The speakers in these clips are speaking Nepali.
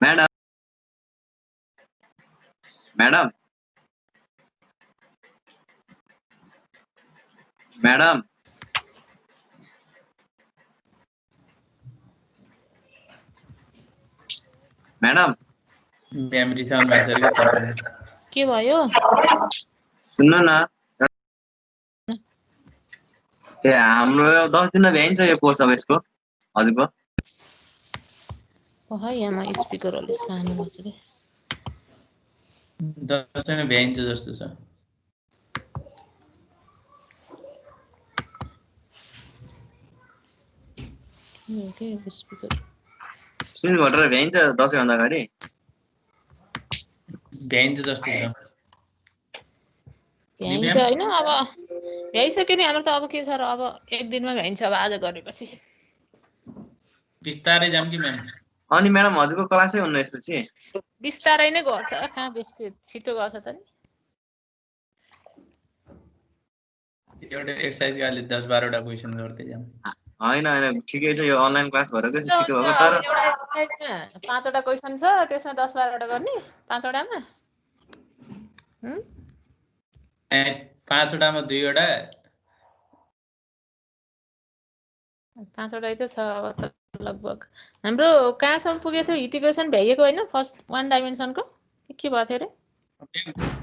Madam madam madam madam memory sound भइसक्यो तपाईको के भयो सुन्नु न ए हाम्रो 10 दिन भ्याइन्छ यो कोर्स अब यसको हजुरको ओह यहाँ म स्पिकर अलि सानो भएको छ के 10 दिन भ्याइन्छ जस्तो छ के स्पिकर सुनिल भट्टर भ्याइन्छ 10 भन्दा अगाडि भ्याइन्छ जस्तो छ भ्याइन्छ हैन अब भ्याइसक्यो नि हाम्रो त अब के छ र अब एक दिनमा भ्याइन्छ अब आज गरेपछि बिस्तारै जाम कि म्याम अनि म्याडम हजुरको क्लासै हुन्न यसपछि बिस्तारै नै गर्छ कहाँ बेसी छिटो गर्छ त नि एउटा एक्सरसाइजको अलि 10-12 वटा क्वेशन गर्दै जाम हैन हैन ठिकै छ यो अनलाइन क्लास भएर चाहिँ छिटो भएको तर 5 वटा क्वेशन छ त्यसमा 10-12 वटा गर्ने 5 वटामा 5 वटामा 2 वटा 5 वटा त छ अब त लगभग हाम्रो कहाँसम्म पुगेको थियो इन्टिग्रेसन भ्याइएको हैन फर्स्ट 1 डाइमेन्सनको के भयो थियो रे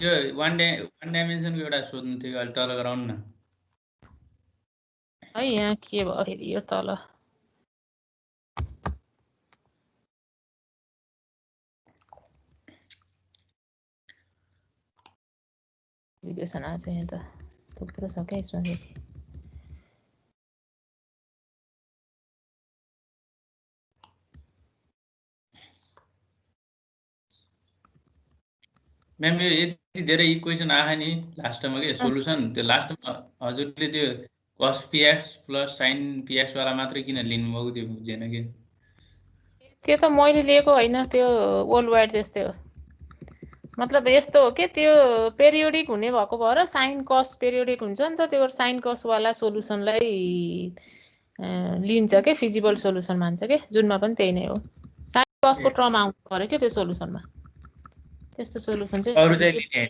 यो 1 डाइमेन्सनको एउटा सोध्नु थियो अलि तल गराउनु न है यहाँ के भयो फेरि यो तल इन्टिग्रेसन आछ यहाँ त थुप्रो छ क्या यसमा फेरि म्याम यो यति धेरै इक्वेसन आए नि लास्टमा के सोलुसन त्यो लास्टमा हजुरले त्यो cos px + sin px वाला मात्रै किन लिनुभएको त्यो बुझेन के त्यो त मैले लिएको हैन त्यो वर्ल्ड वाइड त्यस्तै हो मतलब यस्तो हो के त्यो पेरियोडिक हुने भएको भएर साइन कस पेरियोडिक हुन्छ नि त त्यो साइन कस वाला सोलुसनलाई लिन्छ के फिजिबल सोलुसन मान्छ के जुनमा पनि त्यही नै हो साइन कसको टर्म आउनु पर्यो के त्यो सोलुसनमा त्यस्तो सोलुसन चाहिँ अरु चाहिँ लिने हैन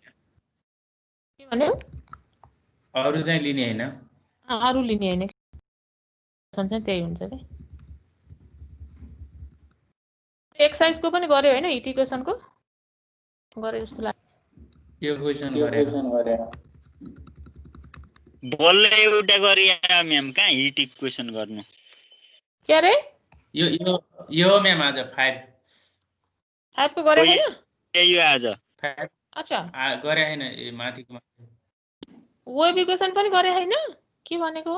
के भन्यो अरु चाहिँ लिने हैन अरु लिने हैन सोलुसन चाहिँ त्यही हुन्छ के एक्सरसाइजको पनि गर्यो हैन हिट इक्वेसनको गरे जस्तो लाग्छ यो क्वेशन गरे बल्ल एउटा गरिया म्याम कहाँ हिट इक्वेसन गर्नु के रे यो म्याम आज 5 को गरे हैन यो आज 5 अच्छा गरे हैन ए माथिको वेभ इक्वेसन पनि गरे हैन के भनेको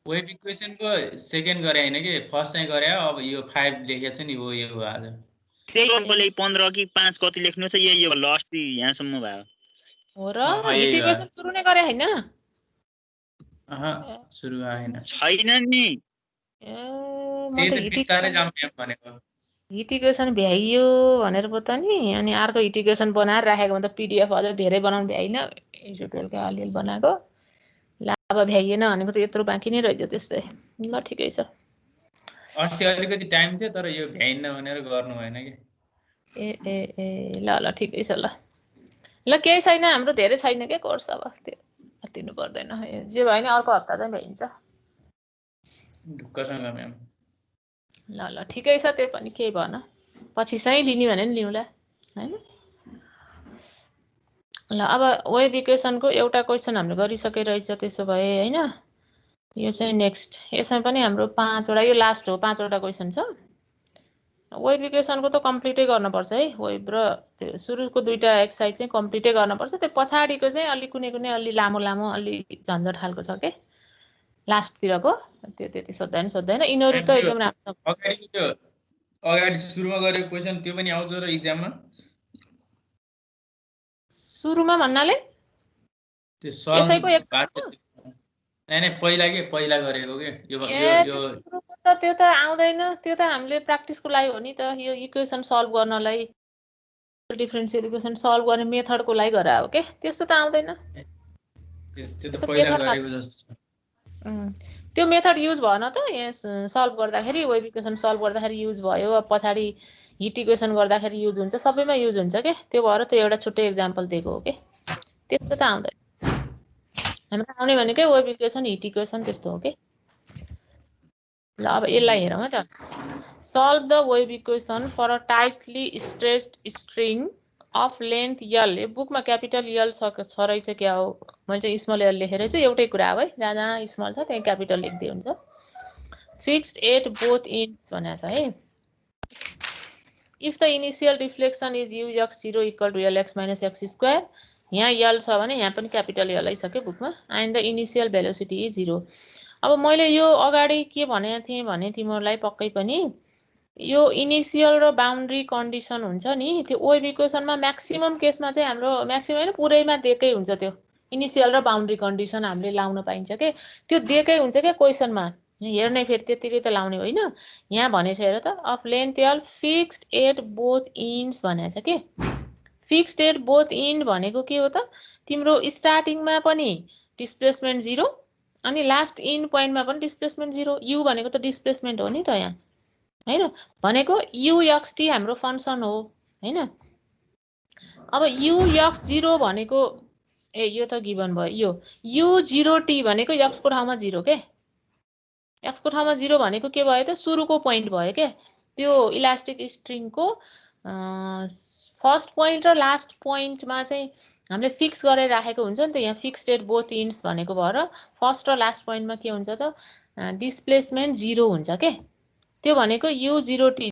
वेभ इक्वेसनको सेकेन्ड गरे हैन के फर्स्ट चाहिँ गरे अब यो 5 लेखेछ नि हो यो आज त्यही अङ्कले 15 कि 5 कति लेख्नु छ यो अस्ति यहाँसम्म भयो हो र हिट इक्वेसन सुरु नै गरे हैन सुरु आएन छैन नि ए म त्यही त त बिस्तारै जाम म्याम भनेको हिट इक्वेसन भ्याइयो भनेर पो त नि अनि अर्को हिट इक्वेसन बनाएर राखेको म त पीडीएफ अझ धेरै बनाउनु भ्याइन एसक्यूएलको अलिअलि बनाएको ल अब भ्याइएन भनेको त यत्रो बाँकी नै रहेछ त्यसै ल ठिकै छ अस्ति अलिकति टाइम थियो तर यो भ्याइन्न भनेर गर्नु भएन के ए ए ए ल ल ठिकै छ ल ल केही छैन हाम्रो धेरै छैन के कोर्स अब त्यो दिनु पर्दैन जे भयो नि अर्को हप्ता चाहिँ भ्याइन्छ ढुक्कसँग म्याम ल ल ठिकै छ त्यो पनि केही भएन पछि चाहिँ लिने भने नि लिउँला हैन ल अब वेभ इक्वेसनको एउटा क्वेसन हामीले गरिसके रहेछ त्यसो भए हैन यो चाहिँ नेक्स्ट यसमा पनि हाम्रो 5 वटा यो लास्ट हो 5 वटा क्वेसन छ वेभ इक्वेसनको त कम्प्लिटै गर्नुपर्छ है वेभ र त्यो सुरुको दुईटा एक्सरसाइज चाहिँ कम्प्लिटै गर्नुपर्छ त्यो पछाडीको चाहिँ अलि कुनै अलि लामो अलि झन्झट खालको छ के लास्टतिरको त्यो त्यति सोध्दैन यिनीहरू त एकदम राम्रो अगाडि सुरुमा गरेको क्वेशन त्यो पनि आउँछ र एक्जाममा सुरुमा भन्नाले त्यो यसैको एक हैन पहिला गरेको के यो सुरुको त त्यो त आउँदैन त्यो त हामीले प्र्याक्टिसको लागि हो नि त यो इक्वेसन सल्भ गर्नलाई डिफरेन्शियल इक्वेसन सल्भ गर्ने मेथडको लागि गरा हो के त्यस्तो त आउँदैन त्यो त पहिला गरेको जस्तो छ त्यो मेथड युज भएन त यहाँ सल्भ गर्दाखेरि वेभ इक्वेसन सल्भ गर्दाखेरि युज भयो अब पछाडि हिट इक्वेसन गर्दाखेरि युज हुन्छ सबैमा युज हुन्छ के त्यो भएर त्यो एउटा छुट्टै एक्जाम्पल दिएको हो के त्यस्तो त आउँदैन हाम्रो आउने भनेकै वेभ इक्वेसन हिट इक्वेसन त्यस्तो हो के ल अब यसलाई हेरौँ है त solve the wave equation for a tightly stressed string of length l यो बुकमा क्यापिटल यल छ रहेछ क्या हो मैले चाहिँ स्मल यल लेखेर छु एउटै कुरा हो है जहाँ जहाँ स्मल छ त्यहाँ क्यापिटल लेख्दै हुन्छ फिक्स्ड एट बोथ इन्ड्स भनेको छ है if the initial reflection is u x 0 equal to l x minus x square यहाँ यल छ भने यहाँ पनि क्यापिटल यल आइसक्यो बुकमा and the initial velocity is 0 अब मैले यो अगाडि के भनेको थिएँ भने तिमीहरूलाई पक्कै पनि यो इनिसियल र बाउन्ड्री कन्डिसन हुन्छ नि त्यो वेभ इक्वेसनमा म्याक्सिमम केसमा चाहिँ हाम्रो म्याक्सिमम हैन पुरैमा दिएकै हुन्छ त्यो इनिसियल र बाउन्ड्री कन्डिसन हामीले लाउन पाइन्छ के त्यो दिएकै हुन्छ के क्वेसनमा हेर्ने फेरि त्यतिकै त लाउने होइन यहाँ भनेछ हेर त of length l fixed at both ends भनेको छ के फिक्स्ड एट बोथ इन्ड भनेको के हो त तिम्रो स्टार्टिङमा पनि डिस्प्लेसमेन्ट 0 अनि लास्ट इन्ड पोइन्टमा पनि डिस्प्लेसमेन्ट 0 यु भनेको त डिस्प्लेसमेन्ट हो नि त यहाँ हैन भनेको uxt हाम्रो फंक्सन हो हैन अब ux0 भनेको ए यो त गिवन भयो यो u0t भनेको x को ठाउँमा 0 के x को ठाउँमा 0 भनेको के भयो त सुरुको पोइन्ट भयो के त्यो इलास्टिक स्ट्रिङको फर्स्ट पोइन्ट र लास्ट पोइन्टमा चाहिँ हामीले फिक्स गरेर राखेको हुन्छ नि त यहाँ फिक्स्ड एट बोथ इन्ड्स भनेको भएर फर्स्ट र लास्ट पोइन्टमा के हुन्छ त डिस्प्लेसमेन्ट 0 हुन्छ के त्यो भनेको u0t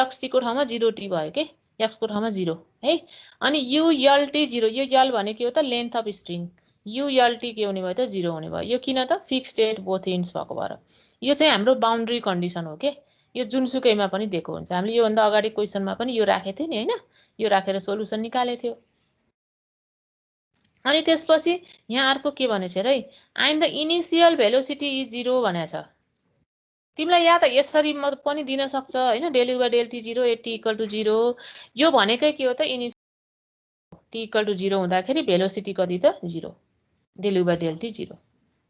uxt को ठाउँमा 0t भयो के x को ठाउँमा 0 है अनि ult 0 यो यल भनेको हो त लेन्थ अफ स्ट्रिङ ult के हुने भयो त 0 हुने भयो यो किन त फिक्स्ड एट बोथ इन्ड्स भएको भएर यो चाहिँ हाम्रो बाउन्ड्री कन्डिसन हो के यो जुनसुकैमा पनि दिएको हुन्छ हामीले यो भन्दा अगाडि क्वेशनमा पनि यो राखेको थियो नि हैन यो राखेर सोलुसन निकालेको थियो अनि त्यसपछि यहाँ अर्को के भनेछ र है and the initial velocity is 0 भनेछ तिमीलाई या त यसरी पनि दिन सक्छ हैन del u by del t 0 at t equal to 0 यो भनेकै के हो त इनिशियल टी इक्वल टु 0 हुँदाखेरि भेलोसिटी कति त 0 del u by del t 0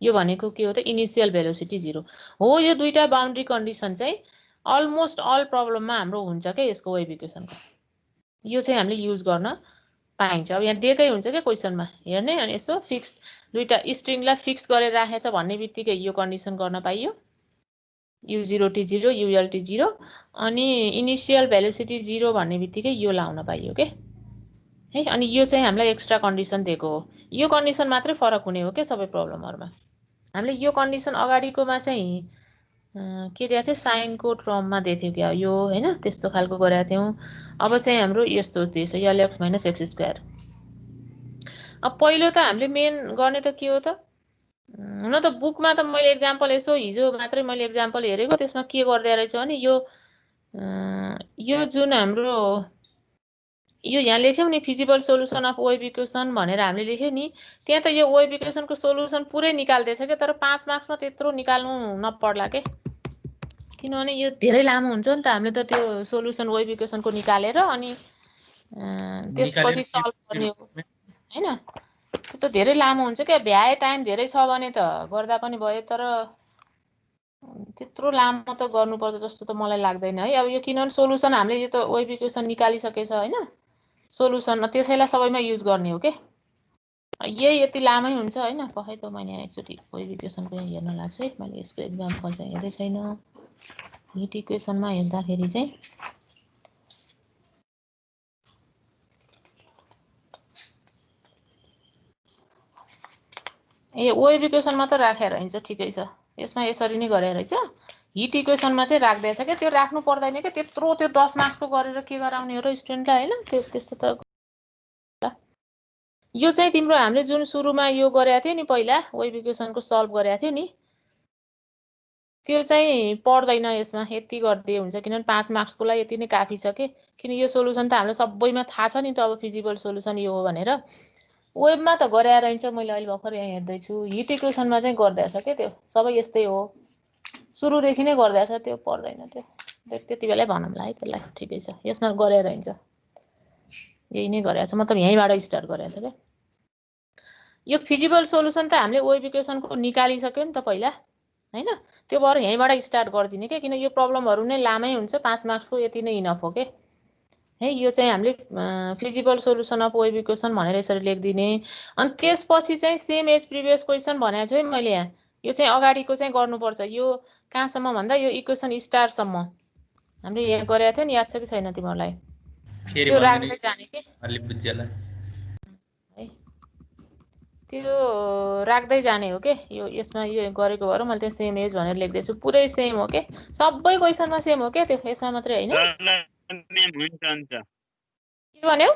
यो भनेको के हो त इनिशियल भेलोसिटी 0 हो यो दुईटा बाउन्ड्री कन्डिसन चाहिँ अलमोस्ट अल प्रब्लममा हाम्रो हुन्छ के यसको वेभ इक्वेसनको यो चाहिँ हामीले युज गर्न पाइन्छ अब यहाँ दिएकै हुन्छ के क्वेशनमा हेर्ने अनि यसो फिक्स दुईटा स्ट्रिङलाई फिक्स गरेर राखेछ भन्ने बित्तिकै यो कन्डिसन गर्न पाइयो u0t 0 ult 0 अनि इनिशियल भेलोसिटी 0 भन्ने बित्तिकै यो लाउन पाइयो के है अनि यो चाहिँ हामीलाई एक्स्ट्रा कन्डिसन दिएको हो यो कन्डिसन मात्रै फरक हुने हो के सबै प्रब्लमहरुमा हामीले यो कन्डिसन अगाडिकोमा चाहिँ के दिएको थियो साइनको टर्ममा दिएको थियो क्या यो हैन त्यस्तो खालको गरेका थियौं अब चाहिँ हाम्रो यस्तो दिएछ lx - x स्क्वायर अब पहिलो त हामीले मेन गर्ने त के हो त हुन त बुकमा त मैले एक्जाम्पल यसो हिजो मात्रै मैले एक्जाम्पल हेरेको त्यसमा के गर्दै रहेछ भने यो जुन हाम्रो यो यहाँ लेख्यौ नि feasible solution of wave equation भनेर हामीले लेख्यौ नि त्यहाँ त यो वेभ इक्वेसनको सोलुसन पुरै निकाल्दैछ के तर 5 मार्क्समा त्यत्रो निकाल्नु नपर्ला के किनभने यो धेरै लामो हुन्छ नि त हामीले त त्यो सोलुसन वेभ इक्वेसनको निकालेर अनि त्यसपछि सल्भ गर्ने हो हैन त्यो त धेरै लामो हुन्छ के भ्याए टाइम धेरै छ भने त गर्दा पनि भयो तर त्यत्रो लामो त गर्नुपर्छ जस्तो त मलाई लाग्दैन है अब यो किनभने सोलुसन हामीले यो त वेभ इक्वेसन निकालिसकेछ हैन सोलुसन त्यसैलाई सबैमा युज गर्ने हो के यही यति लामै हुन्छ हैन पखै त मैले एकचोटी वेभ इक्वेसनको हेर्न लाग्छु है मैले यसको एक्जाम्पल चाहिँ हेर्दै छैन हिट इक्वेसनमा हेर्दाखेरि चाहिँ ए वेभ इक्वेसनमा त राखेर हुन्छ ठिकै छ यसमा यसरी नै गरे रहेछ हिट इक्वेसनमा चाहिँ राख्दैछ के त्यो राख्नु पर्दैन के त्यत्रो त्यो 10 मार्क्सको गरेर के गराउने हो र स्टुडेन्टलाई हैन त्यस्तो त यो चाहिँ तिम्रो हामीले जुन सुरुमा यो गरेका थियो नि पहिला वेभ इक्वेसनको सल्भ गरेका थियो नि त्यो चाहिँ पर्दैन यसमा यति गर्दै हुन्छ किनभने 5 मार्क्सको लागि यति नै काफी छ के किन यो सोलुसन त हामीले सबैमा थाहा छ नि त अब फिजिबल सोलुसन यो हो भनेर वेबमा त गरे रहन्छ मैले अहिले भर्खर यहाँ हेर्दै छु हिट इक्वेसनमा चाहिँ गर्दैछ के त्यो सबै यस्तै हो सुरुदेखि नै गर्दैछ त्यो पर्दैन त्यो त्यति बेलै भनौँला है त्यसलाई ठिकै छ यसमा गरे रहन्छ यही नै गरेछ मतलब यहीँबाट स्टार्ट गरेछ के यो फिजिबल सोलुसन त हामीले वेभ इक्वेसनको निकालिसक्यो नि त पहिला हैन त्यो भएर यहीँबाट स्टार्ट गर्दिने के किन यो प्रब्लमहरु नै लामै हुन्छ 5 मार्क्सको यति नै इनफ हो के है यो चाहिँ हामीले feasible solution of wave equation भनेर यसरी लेख्दिने अनि त्यसपछि चाहिँ सेम एज प्रिभियस क्वेशन भनेको छु है मैले यहाँ यो चाहिँ अगाडिको चाहिँ गर्नुपर्छ यो कहाँसम्म भन्दा यो इक्वेसन स्टार सम्म हामीले यहाँ गरेका थियौ नि याद छ कि छैन तिमीहरुलाई फेरि त्यो भन्दिने राख्दै जाने के अलि बुझ्यला है त्यो राख्दै जाने हो के यो यसमा यो गरेको भएर मैले त्यहाँ सेम एज भनेर लेख्दै छु पुरै सेम हो के सबै क्वेशनमा सेम हो के त्यो यसमा मात्रै हैन म्याम हुन्छ हुन्छ के भन्यौ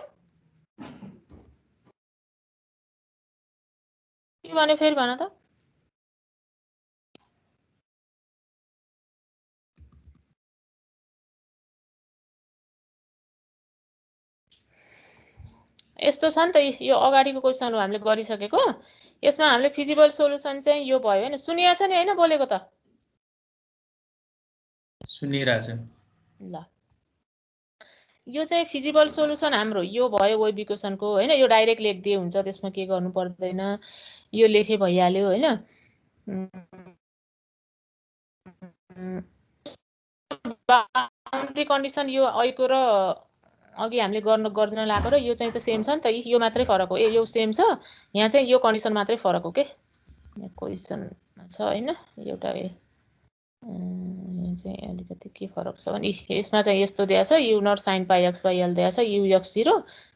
के भन्यो फेरि भन त यस्तो छ नि त यो अगाडिको क्वेशनहरु हामीले गरिसकेको यसमा हामीले फिजिबल सोलुसन चाहिँ यो भयो हैन सुनिया छ नि हैन बोलेको त सुनिरहेछ ल यो चाहिँ फिजिबल सोलुसन हाम्रो यो भयो वेभ इक्वेसनको हैन यो डाइरेक्ट लेख्दिए हुन्छ त्यसमा के गर्नु पर्दैन यो लेखे भइहाल्यो हैन बाउन्ड्री कन्डिसन यो अहिलेको र अघि हामीले गर्न लागेको र यो चाहिँ त सेम छ नि त यो मात्रै फरक हो यो सेम छ यहाँ चाहिँ यो कन्डिसन मात्रै फरक हो के यहाँ क्वेशन छ हैन एउटा यहाँ चाहिँ अलिकति के फरक छ भने यसमा चाहिँ यस्तो दिएको छ u नट sin पाइ x बाइ l दिएको छ u x0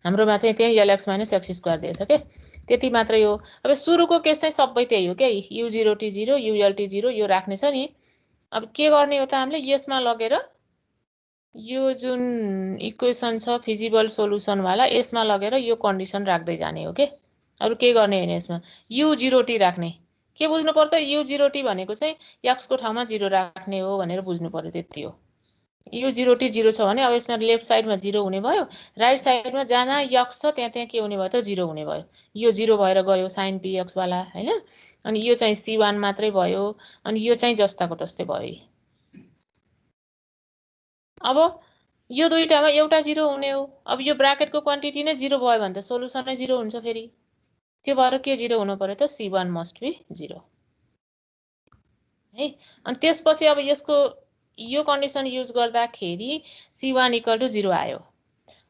हाम्रोमा चाहिँ त्यही lx - x² दिएको छ के त्यति मात्रै हो अब सुरुको केस चाहिँ सबै त्यही हो के u0 t0 ul t0 यो राख्ने छ नि अब के गर्ने हो त हामीले यसमा लगेर यो जुन इक्वेसन छ फिजिबल सोलुसन वाला यसमा लगेर यो कन्डिसन राख्दै जाने हो के अरु के गर्ने हैन यसमा u0t राख्ने के बुझ्नु पर्छ u0t भनेको चाहिँ x को ठाउँमा 0 राख्ने हो भनेर बुझ्नु पर्यो त्यति हो u0t 0 छ भने अब यसमा लेफ्ट साइडमा 0 हुने भयो राइट साइडमा जहाँ x छ त्यहाँ के हुने भयो त 0 हुने भयो यो 0 भएर गयो sin px वाला हैन अनि यो चाहिँ c1 मात्रै भयो अनि यो चाहिँ जस्ताको तस्तै भयो अब यो दुईटामा एउटा 0 हुने हो अब यो ब्राकेटको क्वान्टिटी नै 0 भयो भने त सोलुसन नै 0 हुन्छ फेरि त्यो भएर के 0 हुनु पर्यो त c1 मस्ट बी 0 है अनि त्यसपछि अब यसको यो कन्डिसन युज गर्दाखेरि c1 = 0 आयो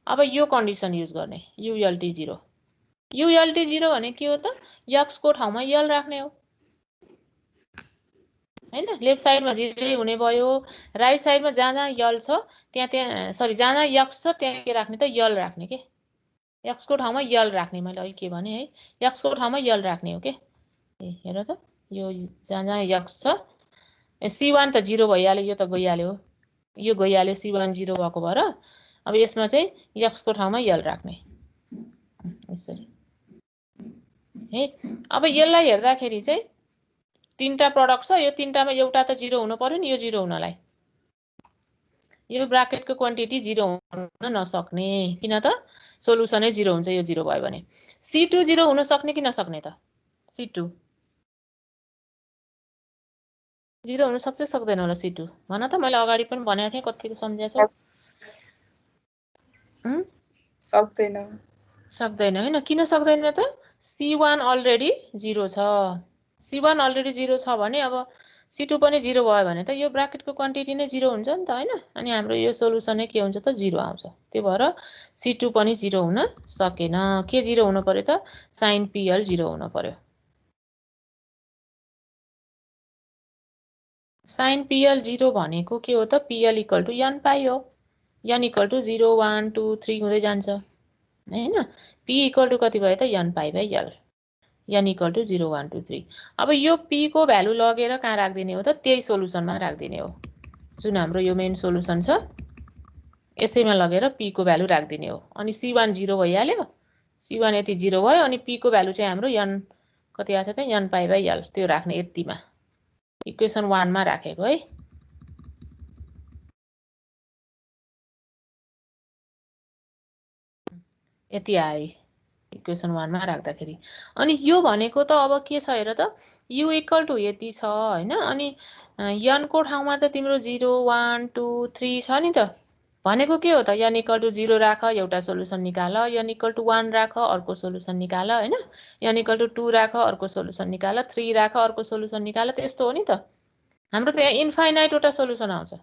अब यो कन्डिसन युज गर्ने ult 0 ult 0 भने के हो त x को ठाउँमा l राख्ने हो हैन लेफ्ट साइडमा 0 हुने भयो राइट साइडमा जहाँ l छ त्यहाँ सरी जहाँ x छ त्यहाँ के राख्ने त l राख्ने के x को ठाउँमा l राख्ने मैले अहिले के भने है x को ठाउँमा l राख्ने हो के हेर त यो जहाँ x छ c1 त 0 भइहाल्यो यो त गइहाल्यो यो गइहाल्यो c1 0 भएको भएर अब यसमा चाहिँ x को ठाउँमा l राख्ने यसरी है अब यसलाई हेर्दाखेरि चाहिँ तीनटा प्रोडक्ट छ यो तीनटामा एउटा त 0 हुनु पर्यो नि यो 0 हुनलाई यो ब्राकेटको क्वान्टिटी 0 हुन नसक्ने किन त सोलुसनै 0 हुन्छ यो 0 भयो भने c2 0 हुन सक्ने कि नसक्ने त c2 0 हुन सक्छ सक्दैन होला c2 भन त मैले अगाडि पनि भनेको थिएँ कतिको सम्झ्या छ सक्दैन सक्दैन हैन किन सक्दैन त c1 अलरेडी 0 छ c1 अलरेडी 0 छ भने अब c2 पनि 0 भयो भने त यो ब्राकेटको क्वान्टिटी नै 0 हुन्छ नि त हैन अनि हाम्रो यो सोलुसन नै के हुन्छ त 0 आउँछ त्यो भएर c2 पनि 0 हुन सकेन के 0 हुनु पर्यो त sin pl 0 हुनु पर्यो sin pl 0 भनेको के हो त pl = n पाइ हो n = 0 1 2 3 हुँदै जान्छ हैन p = कति भयो त n पाइ बाइ l n = 0 1 2 3 अब यो p को भ्यालु लगेर कहाँ राख्दिने हो त त्यही सोलुसनमा राख्दिने हो जुन हाम्रो यो मेन सोलुसन छ यसैमा लगेर p को भ्यालु राख्दिने हो अनि c1 0 भइहाल्यो c1 यति 0 भयो अनि p को भ्यालु चाहिँ हाम्रो n कति आछ त n पाइ बाइ l त्यो राख्ने यतिमा इक्वेसन 1 मा राखेको है यति आयो इक्वेसन 1 मा राख्दाखेरि अनि यो भनेको त अब के छ हेर त u = यति छ हैन अनि n को ठाउँमा त तिम्रो 0 1 2 3 छ नि त भनेको के हो त n इक्वल टु 0 राख एउटा सोलुसन निकाल n इक्वल टु 1 राख अर्को सोलुसन निकाल हैन n इक्वल टु 2 राख अर्को सोलुसन निकाल 3 राख अर्को सोलुसन निकाल त्यस्तो हो नि त हाम्रो त यहाँ इन्फाइनाइट वटा सोलुसन आउँछ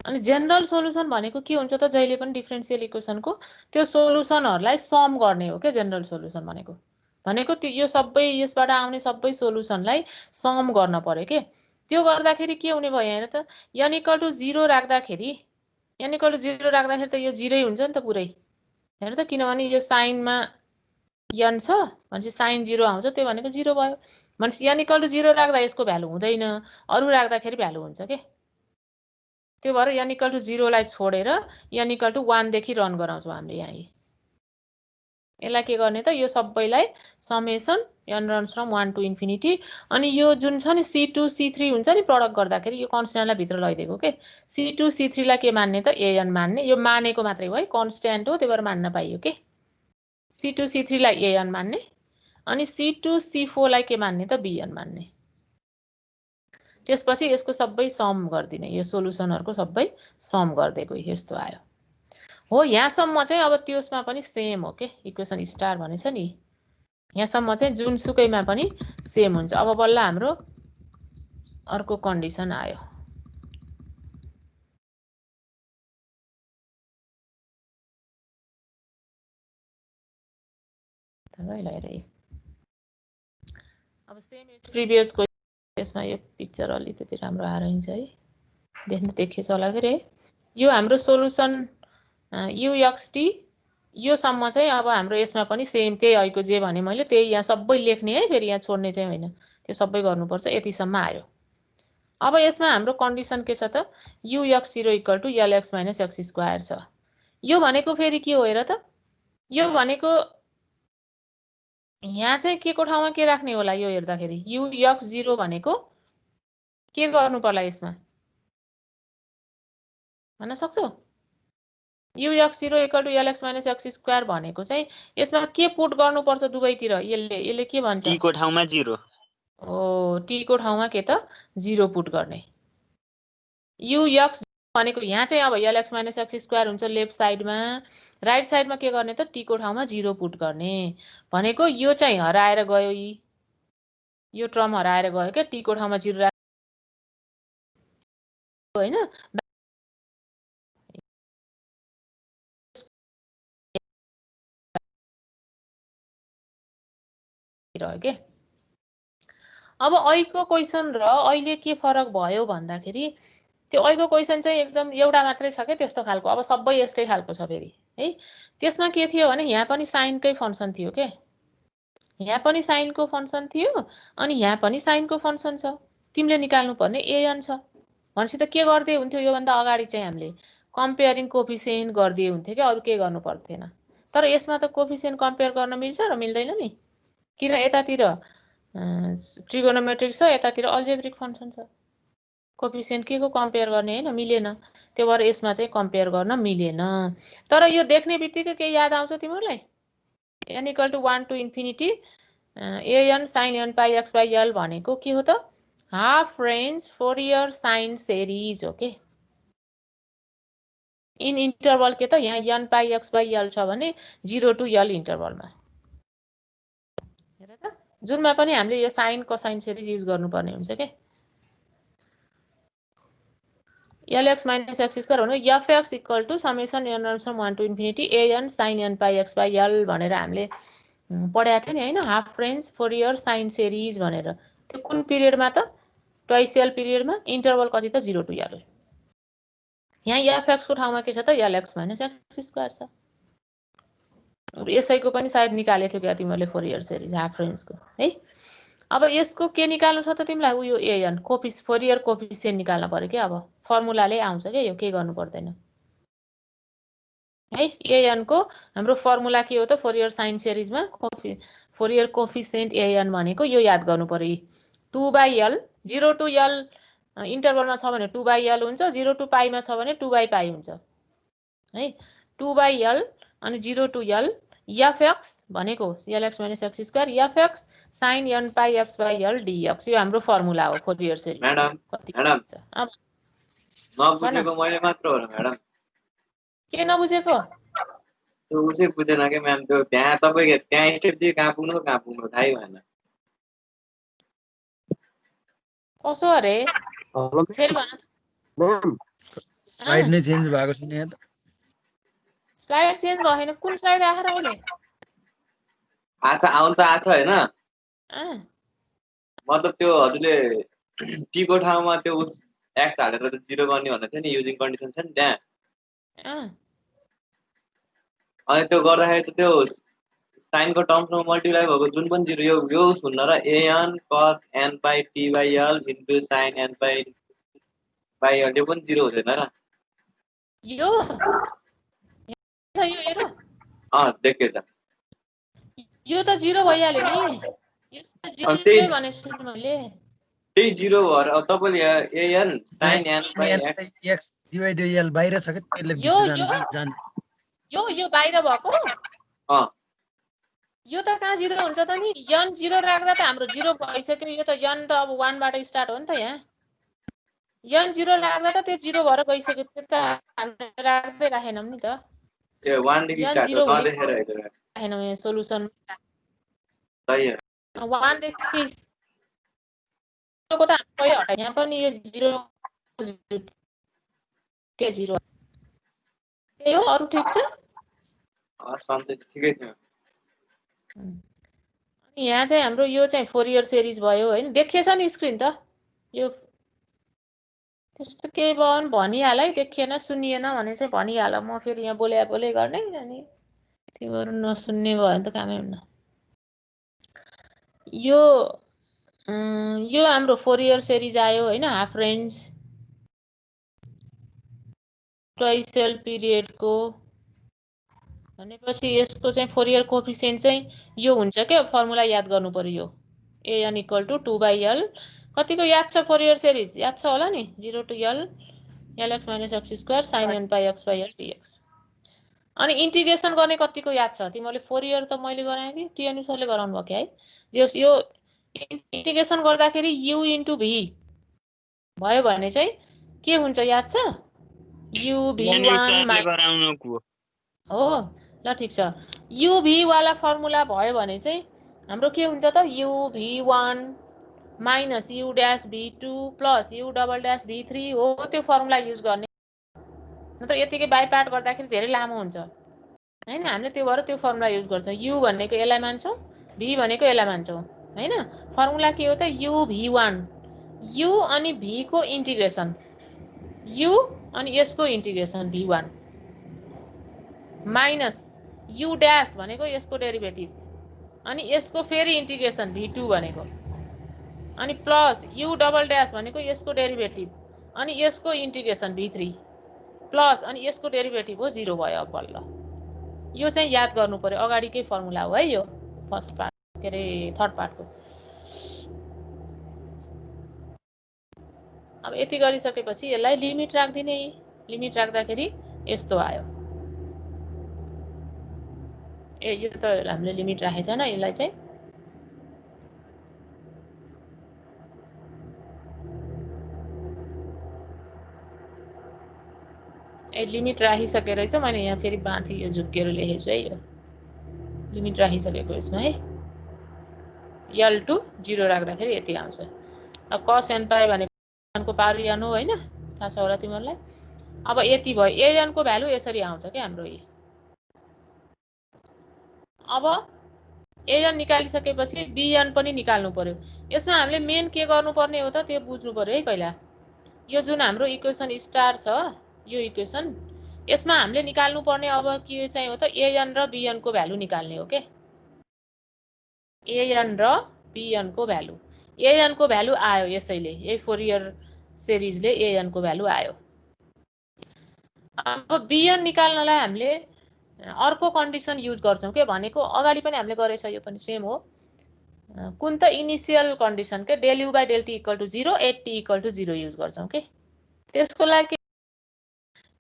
अनि जनरल सोलुसन भनेको के हुन्छ त जहिले पनि डिफरेन्शियल इक्वेसनको त्यो सोलुसनहरुलाई सम गर्ने हो के जनरल सोलुसन भनेको त्यो यो सबै यसबाट आउने सबै सोलुसनलाई सम गर्न पर्यो के त्यो गर्दाखेरि के हुने भयो हेर त n इक्वल टु 0 राख्दाखेरि n इक्वल टु 0 राख्दाखेरि त यो 0 हुन्छ नि त पुरै हेर त किनभने यो साइनमा n छ भनेपछि साइन 0 आउँछ त्यो भनेको 0 भयो भनेपछि n इक्वल टु 0 राख्दा यसको भ्यालु हुँदैन अरु राख्दाखेरि भ्यालु हुन्छ के त्यो भएर n इक्वल टु 0 लाई छोडेर n इक्वल टु 1 देखि रन गराउँछौं हामीले यहाँ यसलाई के गर्ने त यो सबैलाई summation n runs from 1 to infinity अनि यो जुन छ नि c2 c3 हुन्छ नि प्रोडक्ट गर्दाखेरि यो कन्स्ट्यान्टलाई भित्र लैदिएको के c2 c3 लाई के मान्ने त an मान्ने यो मानेको मात्रै हो है कन्स्ट्यान्ट हो त्यही भएर मान्न पाइयो के c2 c3 लाई an मान्ने अनि c2 c4 लाई के मान्ने त bn मान्ने त्यसपछि यसको सबै सम गर्दिने यो सोलुसनहरुको सबै सम गर्देको यस्तो आयो हो यहाँसम्म चाहिँ अब त्यसमा पनि सेम हो के इक्वेसन स्टार भनेछ नि यहाँसम्म चाहिँ जुन सुकैमा पनि सेम हुन्छ अब बल्ल हाम्रो अर्को कन्डिसन आयो अब सेम एज प्रिभियस यसमा यो पिक्चर अलि त्यति राम्रो आइन्छ है देख्न देखिन्छ होला के रे यो हाम्रो सोलुसन uxt यो सम्म चाहिँ अब हाम्रो यसमा पनि सेम त्यही आइको जे भने मैले त्यही यहाँ सबै लेख्ने है फेरि यहाँ छोड्ने चाहिँ हैन त्यो सबै गर्नुपर्छ यतिसम्म आयो अब यसमा हाम्रो कन्डिसन के छ त ux0 = lx - x² छ यो भनेको फेरि के हो हेर त यो भनेको यहाँ चाहिँ के को ठाउँमा के राख्ने होला यो हेर्दाखेरि ux0 भनेको के गर्नु पर्ला यसमा भन्न सक्छौ ux0 = lx - x² भनेको चाहिँ यसमा के पुट गर्नु पर्छ दुवैतिर यसले के भन्छ t को ठाउँमा 0 ओ t को ठाउँमा के त 0 पुट गर्ने ux भनेको यहाँ चाहिँ अब lx - x² हुन्छ लेफ्ट साइडमा राइट साइडमा के गर्ने त t को ठाउँमा 0 पुट गर्ने भनेको यो चाहिँ हराएर गयो यो टर्म हराएर गयो के t को ठाउँमा 0 राख्यो हैन रह्यो के अब अहिलेको क्वेशन र अहिले के फरक भयो भन्दाखेरि त्यो अहिलेको क्वेशन चाहिँ एकदम एउटा मात्रै छ के त्यस्तो खालको अब सबै यस्तै खालको छ फेरि है त्यसमा के थियो भने यहाँ पनि साइनकै फंक्सन थियो के यहाँ पनि साइनको फंक्सन थियो अनि यहाँ पनि साइनको फंक्सन छ तिमीले निकाल्नु पर्ने an छ भनेपछि त के गर्दै हुन्थ्यो यो भन्दा अगाडि चाहिँ हामीले कम्पेयरिङ कोएफिसिएन्ट गर्दै हुन्थ्यो के अरु के गर्नु पर्दैन तर यसमा त कोएफिसिएन्ट कम्पेयर गर्न मिल्छ र मिल्दैन नि किन यतातिर ट्रिगोनोमेट्रिक छ यतातिर अल्जेब्रिक फंक्सन छ कोएफिसिएन्ट के को कम्पेयर गर्ने हैन मिलेन त्यो भएर यसमा चाहिँ कम्पेयर गर्न मिलेन तर यो देख्ने बित्तिकै के याद आउँछ तिमीहरुलाई n = 1 to infinity an sin n pi x by l भनेको के हो त half range Fourier sine series हो के इन इन्टरभल के त यहाँ n pi x by l छ भने 0 to l इन्टरभलमा हेर त जुनमा पनि हामीले yo sine cosine series use गर्नुपर्ने हुन्छ के lx - x² भनेको fx = summation n runs from 1 to infinity an sin n pi x by l भनेर हामीले पढाएको थियो नि हैन half range Fourier sine series भनेर त्यो कुन पिरियडमा त ट्वाइस l पिरियडमा इन्टरभल कति त 0 to l यहाँ fx को ठाउँमा के छ त lx - x² छ यसैको पनि सायद निकालेथ्यो क्या तिमीले फोरियर सिरिज हाफ रेंजको है अब यसको के निकाल्नु छ त तिमीलाई उयो an फोरियर कोएफिसिएन्ट निकाल्न पर्यो के अब फर्मुलाले आउँछ के यो के गर्नु पर्दैन है an को हाम्रो फर्मुला के हो त फोरियर साइन सिरिजमा फोरियर कोएफिसिएन्ट an भनेको यो याद गर्नु पर्यो 2/l 0 to l इन्टरभलमा छ भने 2/l हुन्छ 0 to पाई मा छ भने 2/π हुन्छ है 2/l अनि 0 to l fx भनेको lx - x² fx sin n pi x by l dx यो हाम्रो फर्मुला हो फोरियर सिरिज म्याडम नबुझेको मैले मात्र हो र म्याडम के नबुझेको? त्यो उसै बुझेन के म्याम त्यो त्यहाँ तपाईँ त्यहाँ स्टेप दिए कहाँ पुग्नु थाहै भएन कसो अरे? हेलो फेरि भन त। म्याम स्लाइड नै चेन्ज भएको छैन यहाँ त स्लाइड चेन्ज भएन। कुन स्लाइड आएर अहिले? आछ आउनु त आछ हैन अँ मतलब त्यो हजुरले टी को ठाउँमा त्यो उस एक्स हालेर त 0 गर्ने भन्ने थियो नि युजिङ कन्डिसन छ नि त्यहाँ अँ अनि त्यो गर्दाखेरि त त्यो साइनको टर्म्समा मल्टिप्लाई भएको जुन पनि 0 यो उस हुन्न र an cos n by t by l into sin n by l यो पनि 0 हुँदैन र यो छ यो हेर। देख्यो त यो त 0 भइहाल्यो नि। यो त 0 भने सुन्नु मैले। त्यही 0 भएर अब तपाईँले an sin n by x x divided l बाहिर छ के त्यसले यो भित्र जान्छ यो बाहिर भएको अँ यो त कहाँ 0 हुन्छ त नि? n 0 राख्दा त हाम्रो 0 भइसक्यो। यो त n त अब 1 बाट स्टार्ट हो नि त यहाँ। n 0 राख्दा त त्यो 0 भएर गइसक्यो। त्यो त हामीले राख्दै राखेनौँ नि त। ए 1 देखि n स्टार्ट 0 हो भने नदेखेर हेरेर राखेनौँ यहाँ सोलुसन। सही हो 1 देखि को त हामी पहिले हटाइ। यहाँ पनि यो 0 के 0 त्यही हो। अरु ठीक छ? सन्चै ठिकै छ अनि यहाँ चाहिँ हाम्रो यो चाहिँ फोरियर सिरिज भयो हैन। देखिएछ नि स्क्रिन त? यो त्यस्तो केही भयो भनिहाल है। देखिएन सुनिएन भने चाहिँ भनिहाल। म फेरि यहाँ बोले गर्ने अनि तिमीहरू नसुन्ने भयो भने त कामै हुन्न। यो हाम्रो फोरियर सिरिज आयो हैन। हाफ रेन्ज ट्वाइसेल पिरियडको भनेपछि यसको चाहिँ फोरियर कोफिसिएन्ट चाहिँ यो हुन्छ के। फर्मुला याद गर्नु पर्यो। यो an = 2/l कतिको याद छ फोरियर सिरिज? याद छ होला नि? 0 to l lx - x² sin n pi x by l dx। अनि इन्टिग्रेसन गर्ने कतिको याद छ? तिमीहरूले फोरियर त मैले गराएँ कि टिएनयू सरले गराउनु भयो है? जस यो इन्टिग्रेसन गर्दाखेरि u * v भयो भने चाहिँ के हुन्छ याद छ? u v1 गराउनुको हो ल ठीक छ। u v वाला फर्मुला भयो भने चाहिँ हाम्रो के हुन्छ त? u v1 - u dash v2 plus u double dash v3 हो। त्यो फर्मुला युज गर्ने। नत्र यतिकै बाइ पार्ट गर्दाखेरि धेरै लामो हुन्छ हैन। हामीले त्यो भएर त्यो फर्मुला युज गर्छौं। u भनेको यसलाई मान्छौं, v भनेको यसलाई मान्छौं हैन। फर्मुला के हो त? u v1 u अनि v को इन्टिग्रेसन u अनि यसको integration v1 minus u dash भनेको यसको डेरिभेटिभ अनि यसको फेरि इन्टिग्रेसन v2 भनेको अनि प्लस u डबल ड्याश भनेको यसको डेरिभेटिभ अनि यसको इन्टिग्रेसन v3 प्लस अनि यसको डेरिभेटिभ हो 0 भयो। अब बल्ल यो चाहिँ याद गर्नु पर्यो। अगाडिकै फर्मुला हो है यो फर्स्ट पार्ट के रे थर्ड पार्टको। अब यति गरिसकेपछि यसलाई लिमिट राख्दिने। लिमिट राख्दाखेरि यस्तो आयो। ए यो त हामीले लिमिट राखेको छैन। यसलाई चाहिँ लिमिट राखिसकेर रहेछ। मैले यहाँ फेरि बाँची यो झुक्केर लेखेको छु है। यो लिमिट राखिसकेको यसमा है। l to 0 राख्दाखेरि यति आउँछ। अब cos n पाए भनेको को पावर n हो हैन? थाहा छ होला तिमीहरूलाई। अब यति भयो। an को भ्यालु यसरी आउँछ के हाम्रो यो। अब an निकालिसकेपछि bn पनि निकाल्नु पर्यो। यसमा हामीले मेन के गर्नुपर्ने हो त त्यो बुझ्नु पर्यो है पहिला। यो जुन हाम्रो इक्वेसन स्टार छ यो इक्वेसन यसमा हामीले निकाल्नु पर्ने अब के चाहिँ हो त an र bn को भ्यालु निकाल्ने हो के। an र bn को भ्यालु an को भ्यालु आयो यसैले। यही फोरियर सिरिजले an को भ्यालु आयो। अब bn निकाल्नलाई हामीले अर्को कन्डिसन युज गर्छौं के भनेको अगाडि पनि हामीले गरेछ। यो पनि सेम हो। कुन त इनिशियल कन्डिसन के del u by del t = 0 at t = 0 use गर्छौं के। त्यसको लागि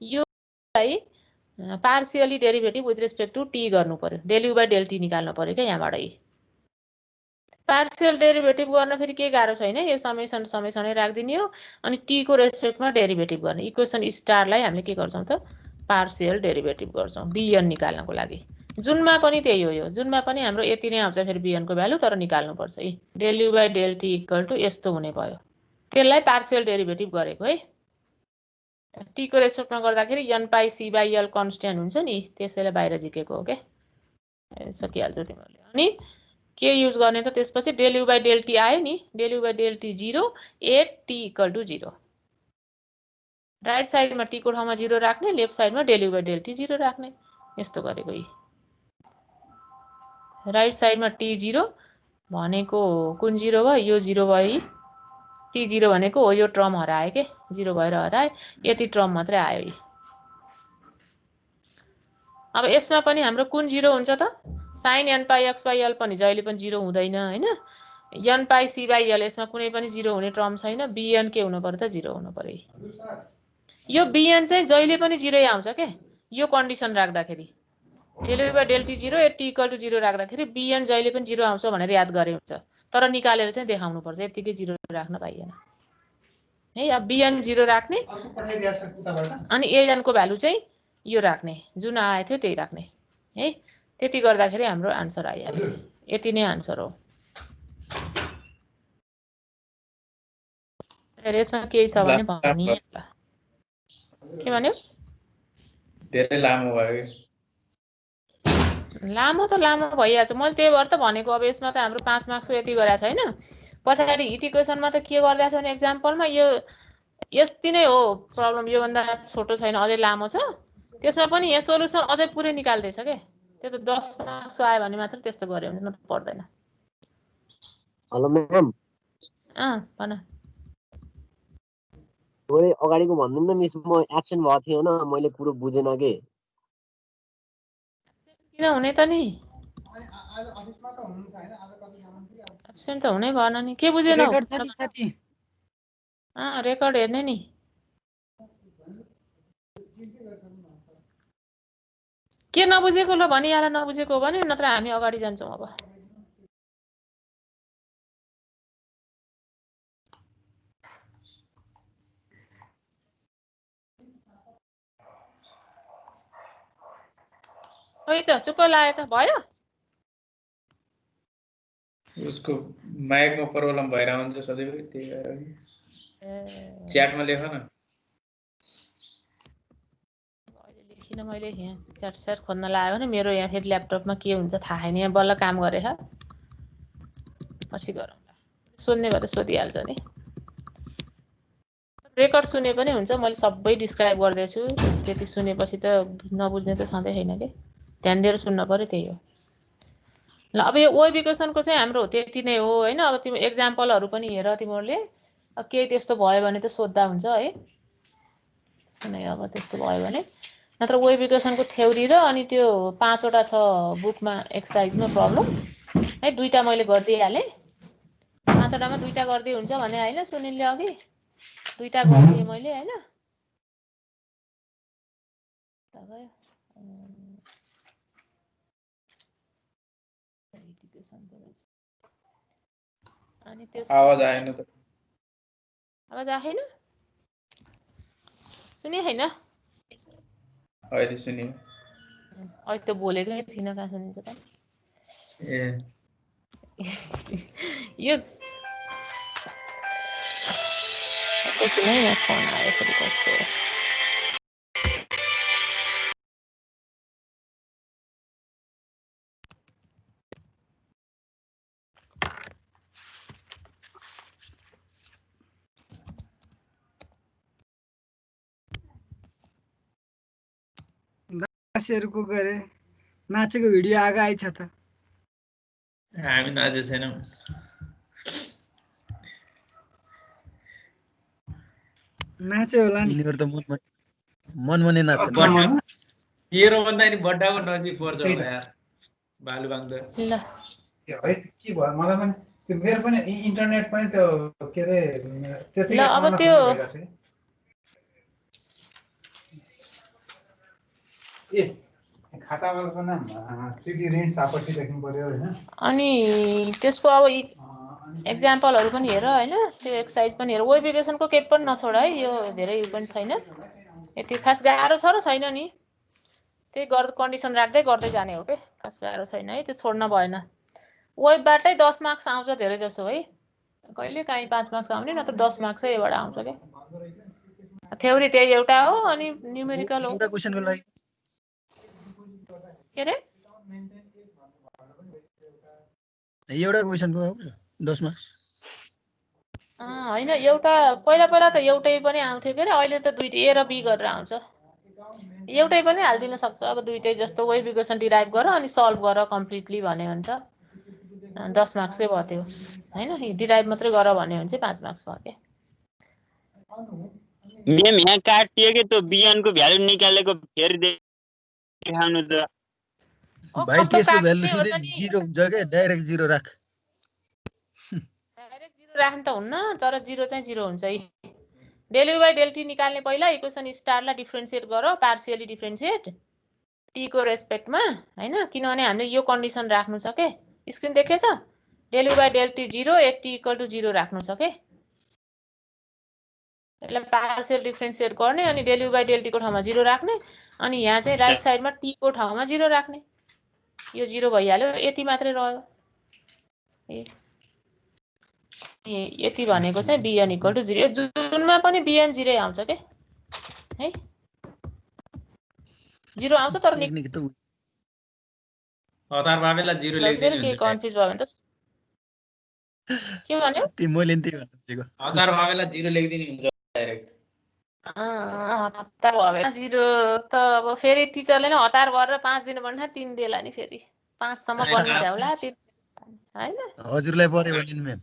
यो partially derivative with respect to t गर्नु पर्यो। del u by del t निकाल्नु पर्यो के यहाँबाट। पार्शियल डेरिभेटिभ गर्न फेरि के गाह्रो छैन। यो समेसनै राख्दिने हो अनि t को रेस्पेक्टमा डेरिभेटिभ गर्ने। इक्वेसन स्टारलाई हामीले के गर्छौं त पार्सियल डेरिभेटिभ गर्छौँ बिएन निकाल्नको लागि। जुनमा पनि त्यही हो, यो जुनमा पनि हाम्रो यति नै आउँछ फेरि बिएनको भ्यालु, तर निकाल्नुपर्छ है। Del u by del t equal to यस्तो हुने भयो। त्यसलाई पार्सियल डेरिभेटिभ गरेको है। टी को रेस्पेक्टमा गर्दाखेरि n pi c by l constant हुन्छ नि, त्यसैले बाहिर झिकेको हो क्या। सकिहाल्छ तिमीहरूले। अनि के युज गर्ने त त्यसपछि del u by del t आयो नि, del u by del t 0 at t equal to 0। Right साइडमा टी को ठाउँमा 0 राख्ने, लेफ्ट साइडमा del u by del t 0 राख्ने, यस्तो गरेको यी। राइट साइडमा टी 0 भनेको कुन 0 भयो, यो 0 भयो। टी 0 भनेको हो यो टर्म हरायो के, 0 भएर हरायो, यति टर्म मात्रै आयो यी। अब यसमा पनि हाम्रो कुन 0 हुन्छ त, sine n pi x by l पनि जहिले पनि 0 हुँदैन हैन। N pi c by l यसमा कुनै पनि 0 हुने टर्म छैन। बिएन के हुनु पर्यो त, 0 हुनु पर्यो। यो बिएन चाहिँ जहिले पनि 0 आउँछ के, यो कन्डिसन राख्दाखेरि। Del u by del t 0 at t equal to 0 राख्दाखेरि बिएन जहिले पनि 0 आउँछ भनेर याद गरे हुन्छ, तर निकालेर चाहिँ देखाउनु पर्छ, यतिकै 0 राख्न पाइएन है। अब बिएन 0 राख्ने अनि एएन को भ्यालु चाहिँ यो राख्ने, जुन आएको थियो त्यही राख्ने है। त्यति गर्दाखेरि हाम्रो आन्सर आइहाल्यो। यति नै आन्सर हो। यसमा केही छ भने भनिए ल। के भन्यो? धेरै लामो भयो। लामो त लामो भइहाल्छ, मैले त्यही भएर त भनेको। अब यसमा त हाम्रो 5 मार्क्सको यति गरेको छैन। पछाडि हिट इक्वेसनमा त के गरिरहेको छ भने एक्जाम्पलमा यो यति नै हो प्रब्लम, योभन्दा छोटो छैन, अझै लामो छ। त्यसमा पनि यहाँ सोलुसन अझै पुरै निकाल्दैछ के, त्यो त 10 मार्क्स आयो भने मात्र त्यस्तो गर्यो भने त पर्दैन। हेलो म्याम, भन। थोरै अगाडिको भन्दिनु न मिस, म एब्सेन्ट भएको थिएँ होइन, मैले कुरो बुझेन के। किन हुने त नि, एब्सेन्ट त हुनै भएन नि। के बुझेनौ? रेकर्ड हेर्ने नि। के नबुझेको ल भनिहाल, नबुझेको हो भने, नत्र हामी अगाडि जान्छौँ अब। खोइ त चुप्प लाग्यो त, भयो? उसको माइकमा प्रब्लम भइरहेको हुन्छ सधैँ, त्यही भएर। च्याटमा लेख न। लेखिन मैले, यहाँ च्याट खोज्न लाग्यो भने मेरो यहाँ फेरि ल्यापटपमा के हुन्छ थाहा छैन। यहाँ बल्ल काम गरेछ, पछि गरौँला। सोध्ने भए त सोधिहाल्छ नि। रेकर्ड सुने पनि हुन्छ, मैले सबै डिस्क्राइब गर्दैछु। त्यति सुनेपछि त नबुझ्ने त सधैँ छैन कि, ध्यान दिएर सुन्न पर्यो, त्यही हो। ल अब यो वेभ इक्वेसनको चाहिँ हाम्रो त्यति नै हो हैन। अब तिम्रो एक्जाम्पलहरू पनि हेर तिमीहरूले, केही त्यस्तो भयो भने त सोध्दा हुन्छ है। कुनै अब त्यस्तो भयो भने, नत्र वेभ इक्वेसनको थ्योरी र अनि त्यो 5 वटा छ बुकमा एक्सर्साइजमा प्रब्लम है, 2टा मैले गरिदिइहालेँ। 5 वटामा 2टा गर्दै हुन्छ भने हैन, सुनिलले अघि 2टा गरिदिएँ मैले हैन। अनि त्यसको आवाज आएन त। आवाज आएन? सुने हैन? अहिले सुनियो। अहिले त बोलेकै थिइनँ, कहाँ सुनिन्छ त। ए यो एकछिन है, यहाँ फोन आयो फेरि कसको हो। दासीहरूको गरे नाचेको भिडियो आएको आइछ त। हामी नाचे छैनौँ। नाचे होला नि। यिनीहरू त मनमने नाच्छन्। तेरो भन्दा नि बड्डाको नजिक पर्छ होला यार बालुबाङ त। ल है के भयो मलाई पनि त्यो मेरो पनि इन्टरनेट पनि त्यो के अरे त्यति ल अब त्यो ए खाताको नाम 3D रेन्ज सापट्टि लेख्नु पर्यो हैन। अनि त्यसको अब एक्जाम्पलहरू पनि हेर हैन, त्यो एक्सर्साइज पनि हेर। वेभ इक्वेसनको केही पनि नछोड है, यो धेरै पनि छैन। यति खास गाह्रो छ र छैन नि। त्यही कन्डिसन राख्दै गर्दै जाने हो के, खास गाह्रो छैन है, त्यो छोड्न भएन। वेबबाटै 10 मार्क्स आउँछ धेरै जसो है, कहिले काहीँ 5 मार्क्स आउने, नत्र 10 मार्क्स चाहिँ यबाट आउँछ के। थ्योरी त्यही एउटा हो अनि न्युमेरिकल हो एउटा क्वेशनको लागि के रे। एउटा क्वेशनको 10 मार्क्स होइन एउटा पहिला त एउटै पनि आउँथ्यो के अरे, अहिले त दुईटै ए र बी गरेर आउँछ। एउटै पनि हालिदिन सक्छ, अब दुईटै जस्तो वेभ इक्वेसन डिराइभ गर अनि सल्भ गर कम्प्लिटली भन्यो भने त 10 मार्क्स चाहिँ भयो त्यो होइन। डिराइभ मात्रै गर भन्यो भने चाहिँ 5 मार्क्स भयो क्या। म्याम यहाँ काटियो कि त्यो बिएनको भ्यालु निकालेको फेरि देखाउनु त। भाइ कस्तो त्यसको भ्यालु काट्ने हो सिधै त नि, 0 हुन्छ के, डाइरेक्ट 0 राख। डाइरेक्ट 0 राख्नु त हुन्न, तर 0 चाहिँ 0 हुन्छ है। डेल बाई डेल टी निकाल्ने पहिला इक्वेसन स्टारलाई डिफ्रेन्सिएट गर, पार्सियली डिफ्रेन्सिएट टी को रेस्पेक्टमा होइन, किनभने हामीले यो कन्डिसन राख्नु छ के। स्क्रिन देखेछ, del by del t 0 at t equal to 0 राख्नु छ के। यसलाई पार्सियल डिफ्रेन्सिएट गर्ने अनि डेल बाई डेल टी को ठाउँमा 0 राख्ने अनि यहाँ चाहिँ राइट साइडमा टी को ठाउँमा 0 राख्ने। यो 0 भइहाल्यो, यति मात्रै रह्यो। यति भनेको चाहिँ बिएन इक्वल टु 0। जुनमा पनि बिएन 0 आउँछ के है, 0 आउँछ तर टेक्निक त हतार बाबेलाई 0 लेख्दिनु के हुन्छ। कन्फ्युज भयो भने त के भन्यो, ती मैले नि त्यही भन्नु खोजेको। हतार बाबेलाई 0 लेख्दिनु हुन्छ डाइरेक्ट। हतार भयो 0 त अब फेरि टिचरले नै हतार भएर 5 दिनु भन्दा 3 देला नि, फेरि 5 सम्म गर्नु झ्याउला हैन। हजुरलाई पर्यो भने नि म्याम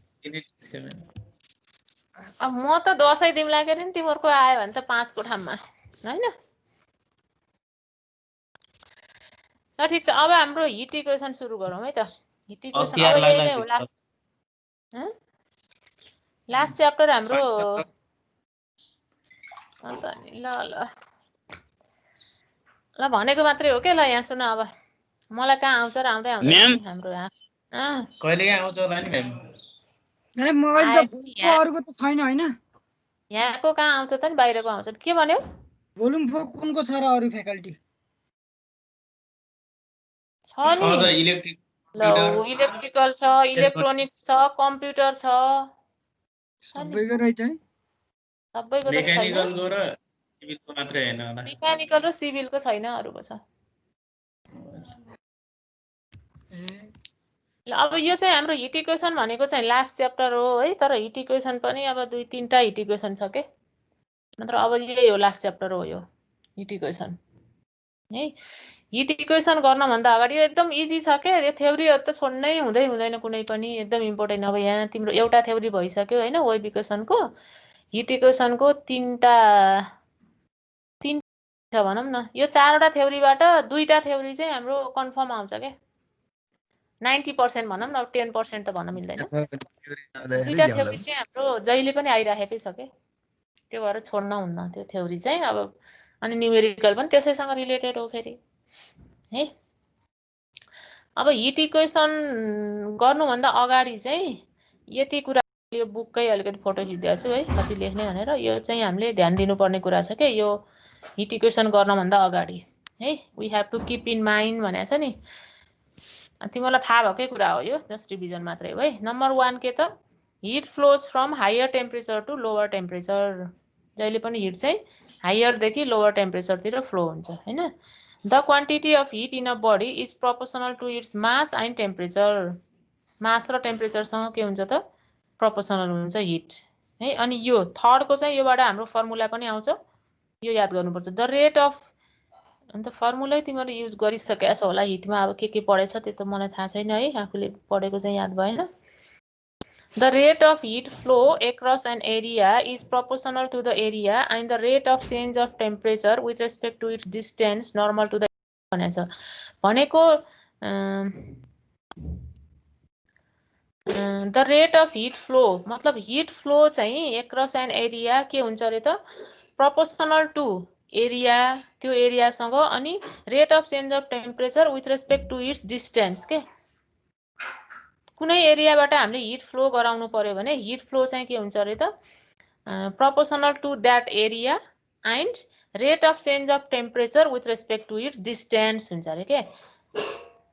अब म त 10 दिमला के नि, तिमीहरुको आयो भने त 5 को ठाउँमा हैन। ल ठीक छ, अब हाम्रो हिट इक्वेसन सुरु गरौँ है त। हिट इक्वेसन अब यही नै हो लास्ट च्याप्टर हाम्रो। अन्त नि ल ल ल भनेको मात्रै हो के। ल यहाँ सुन, अब मलाई कहाँ आउँछ र आउँदै आउँदैन हाम्रो कहिले आउँछ होला नि म्याम। मोबाइल त अरूको त छैन हैन, यहाँको कहाँ आउँछ त नि, बाहिरको आउँछ। के भन्यौ, भोल्युम फोक कुनको छ र अरू फ्याकल्टी छ नि। इलेक्ट्रिक ल इलेक्ट्रिकल छ, इलेक्ट्रोनिक्स छ, कम्प्युटर छ, सबैको रहेछ है। सबैको त छैन, मेकानिकलको र सिभिलको मात्रै हैन होला। मेकानिकल र सिभिलको छैन, अरूको छ। ल अब यो चाहिँ हाम्रो हिट इक्वेसन भनेको चाहिँ लास्ट च्याप्टर हो है, तर हिट इक्वेसन पनि अब 2-3टा हिट इक्वेसन छ के, नत्र अब यही हो लास्ट च्याप्टर हो यो हिट इक्वेसन है। हिट इक्वेसन गर्नभन्दा अगाडि यो एकदम इजी छ के, यो थ्योरीहरु त छोड्नै हुँदैन कुनै पनि, एकदम इम्पोर्टेन्ट। अब यहाँ तिम्रो एउटा थ्योरी भइसक्यो हैन, वेभ इक्वेसनको। हिट इक्वेसनको 3टा छ भनौँ न। यो 4वटा थ्योरीबाट 2टा थ्योरी चाहिँ हाम्रो कन्फर्म आउँछ के, 90% भनौँ न, 10% त भन्न मिल्दैन। 2टा थ्योरी चाहिँ हाम्रो जहिले पनि आइराखेकै छ के, त्यो भएर छोड्न हुन्न त्यो थ्योरी चाहिँ। अब अनि न्युमेरिकल पनि त्यसैसँग रिलेटेड हो फेरि है। अब हिट इक्वेसन गर्नुभन्दा अगाडि चाहिँ यति कुरा, यो बुककै अलिकति फोटो खिचिदिएको छु है, कति लेख्ने भनेर। यो चाहिँ हामीले ध्यान दिनुपर्ने कुरा छ के, यो हिट इक्वेसन गर्नभन्दा अगाडि है। We have to keep in mind भनेको छ नि, तिमीलाई थाहा भएकै कुरा हो यो, जस्ट रिभिजन मात्रै हो है। नम्बर 1 के त, heat flows from higher temperature to lower temperature. जहिले पनि हिट चाहिँ हायरदेखि लोवर टेम्परेचरतिर फ्लो हुन्छ हैन। The quantity of heat in a body is proportional to its mass and temperature. Mass र टेम्परेचरसँग के हुन्छ त, प्रोपोर्सनल हुन्छ हिट है। अनि यो थर्डको चाहिँ योबाट हाम्रो फर्मुला पनि आउँछ, यो याद गर्नुपर्छ। द रेट अफ, अन्त फर्मुलै तिमीले युज गरिसकेको छ होला हिटमा, अब के पढेछ त्यो त मलाई थाहा छैन है, आफूले पढेको चाहिँ याद भएन। The rate of heat flow across an area is proportional to the area and the rate of change of temperature with respect to its distance normal to the भनेको छ। भनेको the rate of heat flow मतलब हिट फ्लो चाहिँ एक्रस एन एरिया के हुन्छ अरे त, प्रोपोर्सनल टु एरिया, त्यो एरियासँग, अनि rate of change of temperature with respect to its distance के। कुनै एरियाबाट हामीले हिट फ्लो गराउनु पर्यो भने हिट फ्लो चाहिँ के हुन्छ अरे त, proportional to that area and rate of change of temperature with respect to its distance हुन्छ अरे के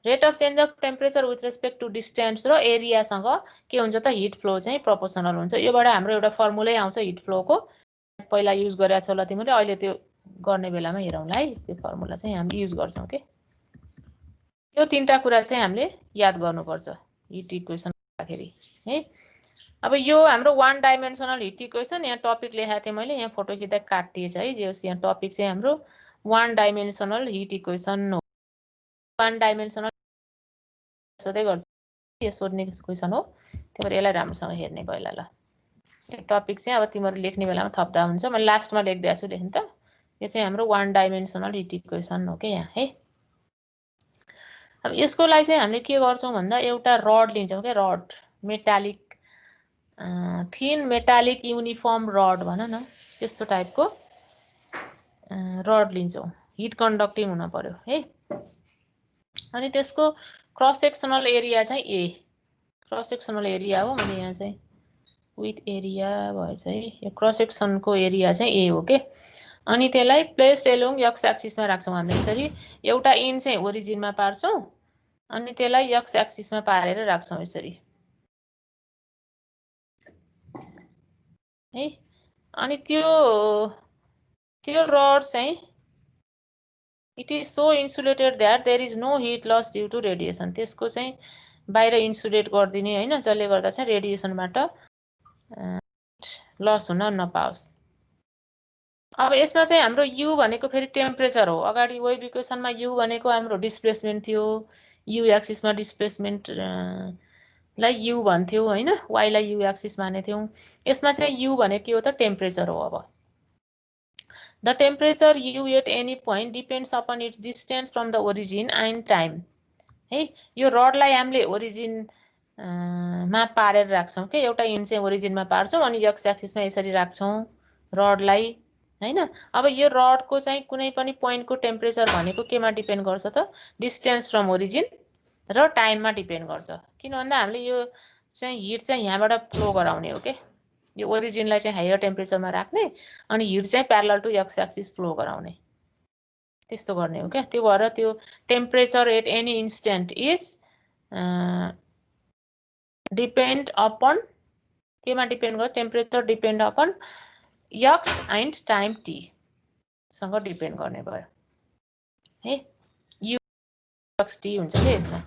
rate of change of temperature with respect to distance र एरियासँग के हुन्छ त हिट फ्लो चाहिँ प्रोपोर्सनल हुन्छ योबाट हाम्रो एउटा फर्मुलै आउँछ हिट फ्लोको पहिला युज गरेको छ होला तिमीले अहिले त्यो गर्ने बेलामा हेरौँला है त्यो फर्मुला चाहिँ हामीले युज गर्छौँ के यो तीनटा कुरा चाहिँ हामीले याद गर्नुपर्छ हिट इक्वेसन गर्दाखेरि है अब यो हाम्रो वान डाइमेन्सनल हिट इक्वेसन यहाँ टपिक लेखेको थिएँ मैले यहाँ फोटो खिच्दा काटिएछ है जे होस् यहाँ टपिक चाहिँ हाम्रो वान डाइमेन्सनल हिट इक्वेसन हो वान डाइमेन्सनल सोध्दै गर्छ यो सोध्ने क्वेसन हो त्यही भएर यसलाई राम्रोसँग हेर्ने भयो ल यो टपिक चाहिँ अब तिमीहरू लेख्ने बेलामा थप्दा हुन्छ मैले लास्टमा लेखिदिएको छु लेख्नु त यो चाहिँ हाम्रो वान डाइमेन्सनल हिट इक्वेसन हो के यहाँ है अब यसको लागि चाहिँ हामीले के गर्छौँ भन्दा एउटा रड लिन्छौँ क्या rod metallic thin metallic uniform rod भन न त्यस्तो टाइपको रड लिन्छौँ हिट कन्डक्टिङ हुन पर्यो है अनि त्यसको क्रस सेक्सनल एरिया चाहिँ ए क्रस सेक्सनल एरिया हो मैले यहाँ चाहिँ विथ एरिया भएछ है यो क्रस सेक्सनको एरिया चाहिँ ए हो के अनि त्यसलाई प्लेस्ड एलोङ एक्स एक्सिसमा राख्छौँ हामीले यसरी एउटा इन चाहिँ ओरिजिनमा पार्छौँ अनि त्यसलाई एक्स एक्सिसमा पारेर राख्छौँ यसरी है अनि त्यो रड चाहिँ it is so insulated that there is no heat loss due to radiation त्यसको चाहिँ बाहिर इन्सुलेट गरिदिने हैन जसले गर्दा चाहिँ रेडिएसनबाट लस हुन नपाओस् अब यसमा चाहिँ हाम्रो यु भनेको फेरि टेम्परेचर हो अगाडि वेभ इक्वेसनमा यु भनेको हाम्रो डिस्प्लेसमेन्ट थियो यु एक्सिसमा डिस्प्लेसमेन्ट लाई यु भन्थ्यौ हैन वाइ लाई यु एक्सिस मानेथ्यौ यसमा चाहिँ यु भनेको के हो त टेम्परेचर हो अब the temperature u at any point depends upon its distance from the origin and time है यो रडलाई हामीले ओरिजिन मा पारेर राख्छौँ के एउटा इन चाहिँ ओरिजिनमा पार्छौँ अनि एक्स एक्सिसमा यसरी राख्छौँ रडलाई हैन अब यो रडको चाहिँ कुनै पनि पोइन्टको टेम्परेचर भनेको केमा डिपेन्ड गर्छ त डिस्टेन्स फ्रम ओरिजिन र टाइममा डिपेन्ड गर्छ किन भन्दा हामीले यो चाहिँ हिट चाहिँ यहाँबाट फ्लो गराउने हो के यो ओरिजिनलाई चाहिँ हायर टेम्परेचरमा राख्ने अनि हिट चाहिँ parallel to x axis flow गराउने त्यस्तो गर्ने हो क्या त्यो भएर त्यो temperature at any instant is depend upon केमा डिपेन्ड गर्छ temperature depend upon x and time t सँग डिपेन्ड गर्ने भयो है यु एक्स टी हुन्छ के यसमा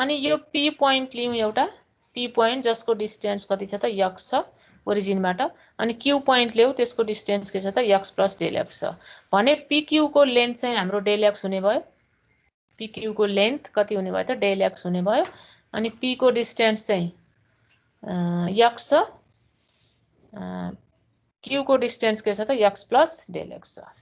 अनि यो पी पोइन्ट लियौँ एउटा पी पोइन्ट जसको डिस्टेन्स कति छ त एक्स छ ओरिजिनबाट अनि क्यू पोइन्ट ल्याऊ त्यसको डिस्टेन्स के छ त एक्स प्लस डेल एक्स छ भने पीक्यू को लेन्थ चाहिँ हाम्रो डेल एक्स हुने भयो पीक्यू को लेन्थ कति हुने भयो त डेल एक्स हुने भयो अनि पी को डिस्टेन्स चाहिँ एक्स छ क्यू को डिस्टेन्स के छ त एक्स प्लस डेल एक्स छ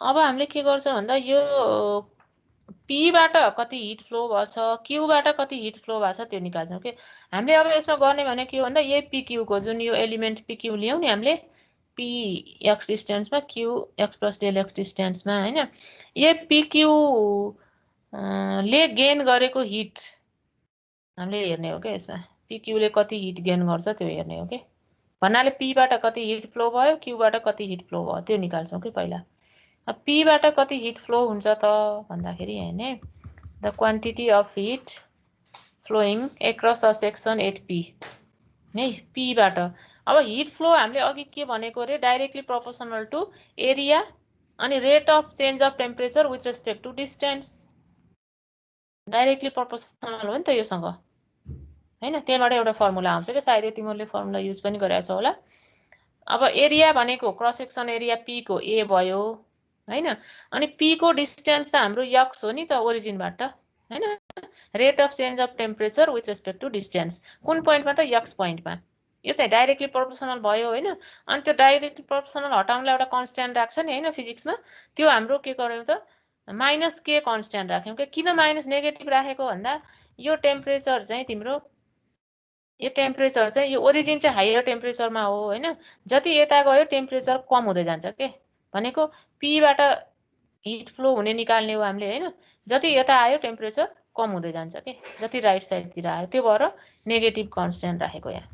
अब हामीले के गर्छौं भन्दा यो पीबाट कति हिट फ्लो भछ क्यूबाट कति हिट फ्लो भएको छ त्यो निकाल्छौं के हामीले अब यसमा गर्ने भने के हो भन्दा यही पीक्यू को जुन यो एलिमेन्ट पीक्यू ल्याउँ नि हामीले पी एक्स डिस्टेन्समा q x plus del x डिस्टेन्समा हैन यही पीक्यू ले गेन गरेको हिट हामीले हेर्ने हो के यसमा पीक्यू ले कति हिट गेन गर्छ त्यो हेर्ने हो के भन्नाले पीबाट कति हिट फ्लो भयो क्यूबाट कति हिट फ्लो भयो त्यो निकाल्छौं के पहिला पीबाट कति हिट फ्लो हुन्छ त भन्दाखेरि हैन the quantity of heat flowing across a section at P है पीबाट अब हिट फ्लो हामीले अघि के भनेको रे डाइरेक्टली प्रोपोर्सनल टु एरिया अनि rate of change of temperature with respect to distance directly proportional हो नि त योसँग हैन त्यहाँबाट एउटा फर्मुला आउँछ के सायद तिमीहरूले फर्मुला युज पनि गरेछ होला अब एरिया भनेको क्रस सेक्सन एरिया पी को ए भयो हैन अनि पी को डिस्टेन्स त हाम्रो एक्स हो नि त ओरिजिनबाट हैन rate of change of temperature with respect to distance कुन पोइन्टमा त एक्स पोइन्टमा यो चाहिँ डाइरेक्टली प्रोपोर्सनल भयो हैन अनि त्यो डाइरेक्टली प्रोपोर्सनल हटाउनलाई एउटा कन्स्ट्यान्ट राख्छ नि हैन फिजिक्समा त्यो हाम्रो के गर्यौं त माइनस के कन्स्ट्यान्ट राख्यौँ के किन माइनस नेगेटिभ राखेको भन्दा यो टेम्परेचर चाहिँ तिम्रो यो टेम्परेचर चाहिँ यो ओरिजिन चाहिँ हायर टेम्परेचरमा हो हैन जति यता गयो टेम्परेचर कम हुँदै जान्छ के भनेको पीबाट हिट फ्लो हुने निकाल्ने हो हामीले हैन जति यता आयो टेम्परेचर कम हुँदै जान्छ के जति राइट साइडतिर आयो त्यो भएर नेगेटिभ कन्स्ट्यान्ट राखेको यहाँ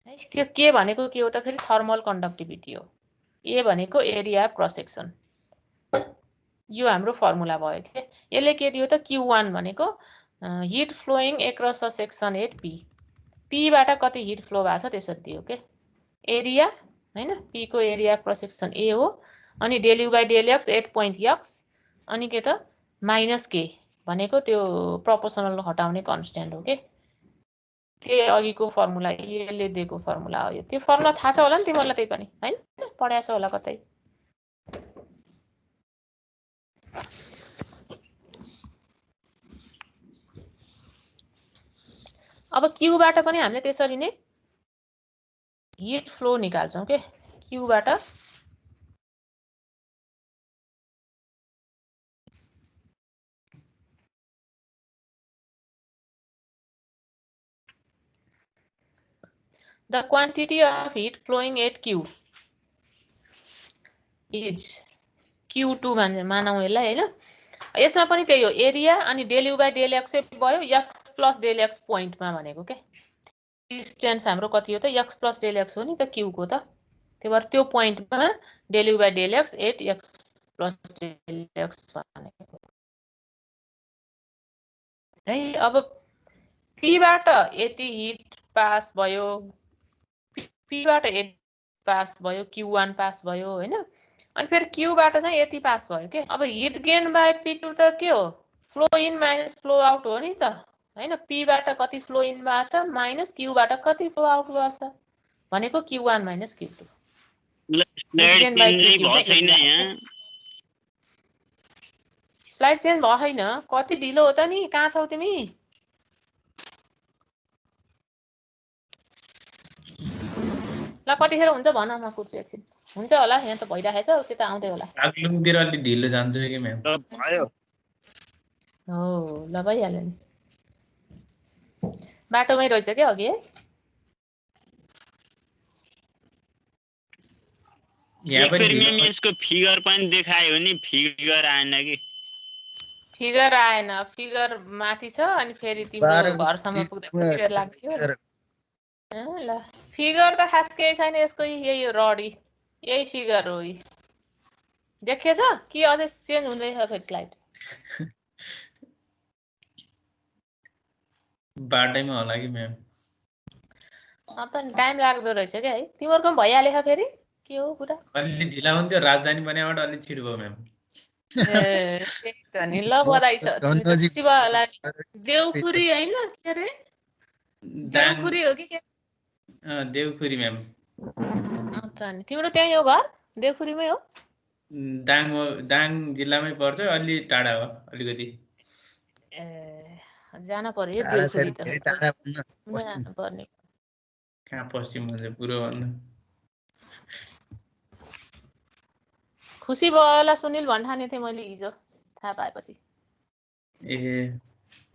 है त्यो के भनेको के हो त फेरि थर्मल कन्डक्टिभिटी हो ए भनेको एरिया क्रस सेक्सन यो हाम्रो फर्मुला भयो के यसले के दियो त Q1 भनेको heat flowing across a section at p पीबाट कति हिट फ्लो भएको छ त्यसरी दियो के एरिया हैन पी को एरिया क्रस सेक्सन ए हो अनि del u by del x at point x अनि के त माइनस के भनेको त्यो प्रोपोर्सनल हटाउने कन्स्ट्यान्ट हो के त्यो अघिको फर्मुला यसले दिएको फर्मुला हो यो त्यो फर्मुला थाहा छ होला नि तिमीहरूलाई त्यही पनि हैन पढाएको छ होला कतै अब क्यूबाट पनि हामीले त्यसरी नै हिट फ्लो निकाल्छौं के क्यूबाट the quantity of heat flowing at Q is Q2 मानौँ यसलाई हैन यसमा पनि त्यही हो एरिया अनि del u by del x भयो x प्लस डेल एक्स पोइन्टमा भनेको के डिस्टेन्स हाम्रो कति हो त x प्लस डेल एक्स हो नि त Q को त त्यही भएर त्यो पोइन्टमा del u by del x at x plus del x भनेको है अब P बाट यति हिट पास भयो P बाट यति पास भयो Q1 पास भयो हैन अनि फेरि Q बाट चाहिँ यति पास भयो के अब हिट गेन बाइ P2 त के हो flow in minus flow out हो नि त हैन P बाट कति फ्लो इन भएको छ माइनस Q बाट कति फ्लो आउट भएको छ भनेको Q1 minus Q2 slide change भएन कति ढिलो हो त नि कहाँ छौ तिमी ल कतिखेर हुन्छ भन म कुर्छु एकछिन हुन्छ होला यहाँ त भइराखेछ त्यता आउँदै होला कागलुङतिर अलि ढिलो जान्छ कि म्याम भयो हो ल भइहाल्यो नि बाटोमै रहेछ के अघि है यहाँ पनि एक्सपेरिमेन्ट यसको फिगर पनि देखायो नि फिगर आएन कि फिगर आएन फिगर माथि छ अनि फेरि तिम्रो घरसम्म पुग्दा कति बेर लाग्थ्यो ल फिगर त खास केही छैन यसको यही हो रडी यही फिगर हो देखिएछ कि अझै चेन्ज हुँदैछ फेरि स्लाइड बाटैमा होला कि म्याम त टाइम लाग्दो रहेछ क्या है तिमीहरूको पनि भइहाल्यो फेरि के हो कुरा अलि ढिला हुन्थ्यो राजधानी बनाएबाट अलि छिटो भयो म्याम ए त्यही त नि ल बधाई छ तिमी त खुसी भयो होला देउखुरी हैन के अरे देउखुरी हो कि के देउखुरी म्याम नि तिम्रो त्यही हो घर देउखुरीमै हो दाङ जिल्लामै पर्छ अलि टाढा हो अलिकति ए जान पर्यो देउखुरी त पर्ने कहाँ पश्चिम भन्छ पुरो भन्नु खुसी भयो होला सुनिल भन्ठाने थिएँ मैले हिजो थाहा पाएपछि ए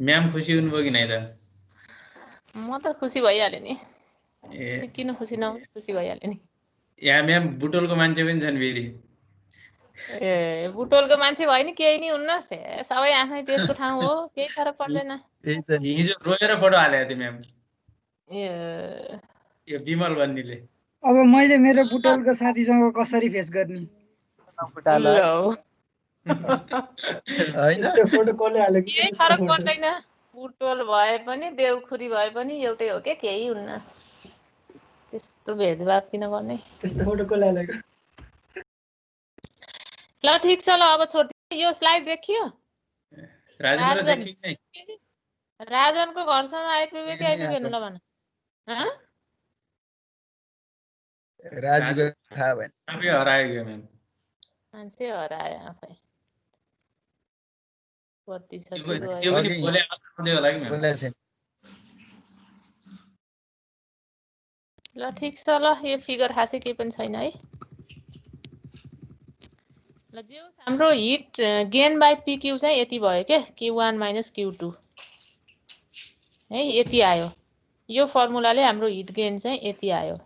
म्याम खुसी हुनुभयो कि नै त म त खुसी भइहालेँ नि ए किन खुसी नहुँ खुसी भइहाल्यो नि यहाँ म्याम बुटोलको मान्छे पनि छन् फेरि ए बुटोलको मान्छे भयो नि केही नि हुन्न सबै आफ्नै देशको ठाउँ हो केही फरक पर्दैन हिजो रोएर फोटो हालेको थिएँ म्याम ए यो विमल भन्नेले अब मैले मेरो बुटोलको साथीसँग कसरी फेस गर्ने केही फरक पर्दैन बुटोल भए पनि देउखुरी भए पनि एउटै हो के केही हुन्न त्यस्तो भेदभाव किन गर्ने ल ठिक छ ल अब छोड्दिनु यो स्लाइड देखियो राजनको घरसम्म आइपुग्यो कि आइपुगेन ल भन राजुको थाहा भएन आफै हरायो क्या म्याम मान्छे हरायो आफै ल ठिक छ ल यो फिगर खासै केही पनि छैन है ल जे होस् हाम्रो हिट गेन बाई पिक्यू चाहिँ यति भयो के Q1 माइनस Q2 है यति आयो यो फर्मुलाले हाम्रो हिट गेन चाहिँ यति आयो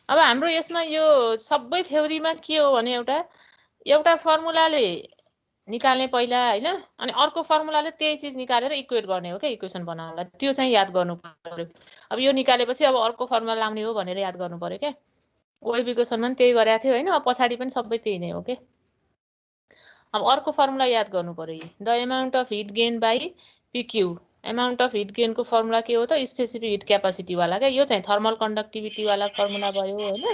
अब हाम्रो यसमा यो सबै थ्योरीमा के हो भने एउटा फर्मुलाले निकाल्ने पहिला हैन अनि अर्को फर्मुलाले त्यही चीज निकालेर इक्वेट गर्ने हो के इक्वेसन बनाउनलाई त्यो चाहिँ याद गर्नु पर्यो अब यो निकालेपछि अब अर्को फर्मुला लाउने हो भनेर याद गर्नु पर्यो के वेभ इक्वेसनमा पनि त्यही गरेको थियो हैन अब पछाडी पनि सबै त्यही नै हो के अब अर्को फर्मुला याद गर्नु पर्यो the amount of heat gain by PQ amount of heat gain को फर्मुला के हो त स्पेसिफिक हिट क्यापासिटी वाला के यो चाहिँ थर्मल कन्डक्टिभिटी वाला फर्मुला भयो हैन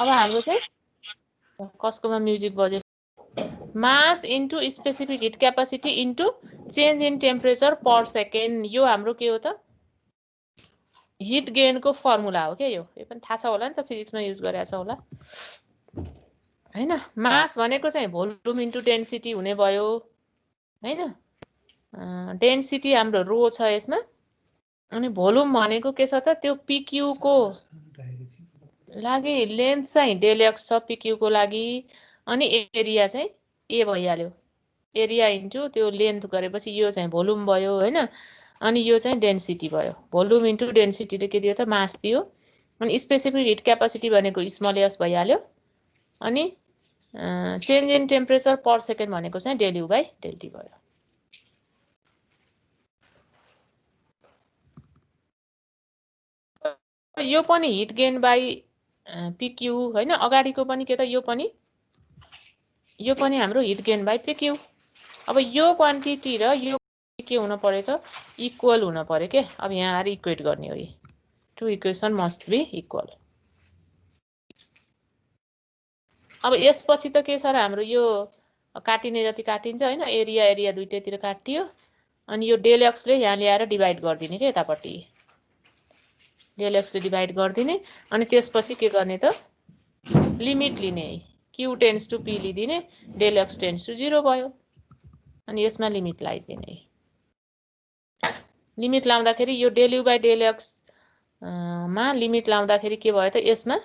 अब हाम्रो चाहिँ कसकोमा म्युजिक बज्यो मास into specific heat capacity into change in temperature per second यो हाम्रो के हो त हिट गेन को फर्मुला हो के यो पनि थाहा छ होला नि त फिजिक्समा युज गरेको छ होला हैन मास भनेको चाहिँ भोल्युम इन्टु डेन्सिटी हुने भयो हैन डेन्सिटी हाम्रो रो छ यसमा अनि भोल्युम भनेको के छ त त्यो पिक्यू को लागि लेन्थ चाहिँ डेल एक्स छ पिक्यू को लागि अनि एरिया चाहिँ ए भइहाल्यो एरिया इन्टु त्यो लेन्थ गरेपछि यो चाहिँ भोल्युम भयो हैन अनि यो चाहिँ डेन्सिटी भयो भोल्युम इन्टु डेन्सिटीले के दियो त मास दियो अनि स्पेसिफिक हिट क्यापासिटी भनेको स्मल एस भइहाल्यो अनि change in temperature per second भनेको चाहिँ del u by del t भयो यो पनि हिट गेन बाइ पिक्यू हैन अगाडिको पनि के त यो पनि हाम्रो हिट गेन बाइ पिक्यू अब यो क्वान्टिटी र यो के हुन पर्यो त इक्वल हुन पर्यो के अब यहाँ आएर इक्वेट गर्ने हो two equation must be equal अब यसपछि त के छ र हाम्रो यो काटिने जति काटिन्छ हैन एरिया दुईटैतिर काटियो अनि यो डेल एक्स ले यहाँ ल्याएर डिभाइड गर्दिने के यतापट्टि डेल एक्स ले डिभाइड गर्दिने अनि त्यसपछि के गर्ने त लिमिट लिने q टेन्ड्स टु p लिदिने डेल एक्स टेन्ड्स टु 0 भयो अनि यसमा लिमिट लगाइदिने लिमिट लाउँदाखेरि यो del u by del x मा लिमिट लाउँदाखेरि के भयो त यसमा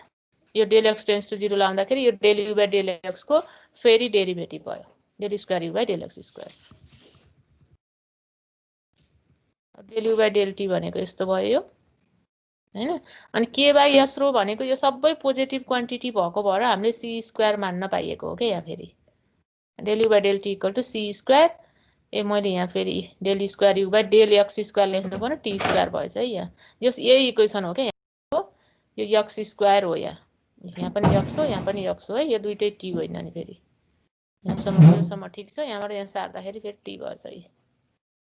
यो डेल एक्स टेन्ड्स टु 0 लाउँदाखेरि यो del u by del x को फेरि डेरिभेटिभ भयो del square u by del x square del u by del t भनेको यस्तो भयो यो हैन अनि के बाइ एस रो भनेको यो सबै पोजिटिभ क्वान्टिटी भएको भएर हामीले सी स्क्वायर मान्न पाइएको हो के यहाँ फेरि del u by del t equal to c square ए मैले यहाँ फेरि del square u by del x square लेख्नु पर्ने टी स्क्वायर भएछ है यहाँ यही इक्वेसन हो के यहाँको यो एक्स स्क्वायर हो यहाँ पनि एक्स हो यहाँ पनि एक्स हो है यो दुईटै टी होइन नि फेरि यहाँसम्म ठिक छ यहाँबाट यहाँ सार्दाखेरि फेरि टी भएछ है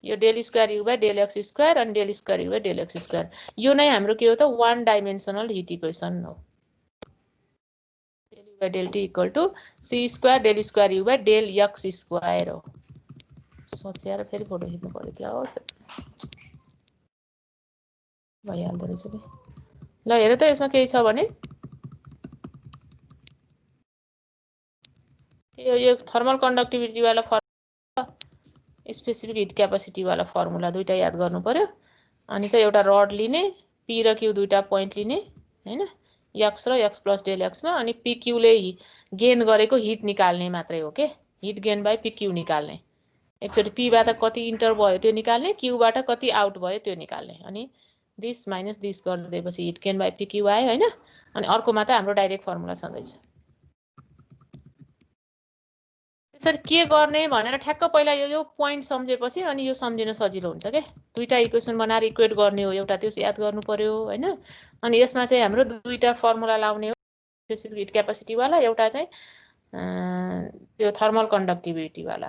यो del square u by del x square अनि del square u by del x square यो नै हाम्रो के हो त वान डाइमेन्सनल हिट इक्वेसन हो del u by del t equal to c square del square u by del x square हो सोचेर फेरि फोटो खिच्नु पर्यो क्या हो भइहाल्दो रहेछ नि ल हेर त यसमा केही छ भने यो थर्मल कन्डक्टिभिटी वाला फर्मुला स्पेसिफिक हिट क्यापासिटी वाला फर्मुला दुईटा याद गर्नु पर्यो अनि त एउटा रड लिने पी र क्यू दुईटा पोइन्ट लिने हैन एक्स र एक्स प्लस डेल एक्स मा अनि पिक्यू ले गेन गरेको हिट निकाल्ने मात्रै हो के हिट गेन बाइ पिक्यू निकाल्ने एकचोटि पी बाट कति इन्टर भयो त्यो निकाल्ने क्यू बाट कति आउट भयो त्यो निकाल्ने अनि दिस माइनस दिस गरिदिएपछि हिट गेन बाइ पिक्यू आयो हैन अनि अर्कोमा त हाम्रो डाइरेक्ट फर्मुला छँदैछ त्यसरी के गर्ने भनेर ठ्याक्क पहिला यो पोइन्ट सम्झेपछि अनि यो सम्झिन सजिलो हुन्छ के दुईटा इक्वेसन बनाएर इक्वेट गर्ने हो एउटा त्यो याद गर्नु पर्यो हैन अनि यसमा चाहिँ हाम्रो दुईटा फर्मुला लाउने हो स्पेसिफिक हिट क्यापासिटी वाला एउटा चाहिँ त्यो थर्मल कन्डक्टिभिटी वाला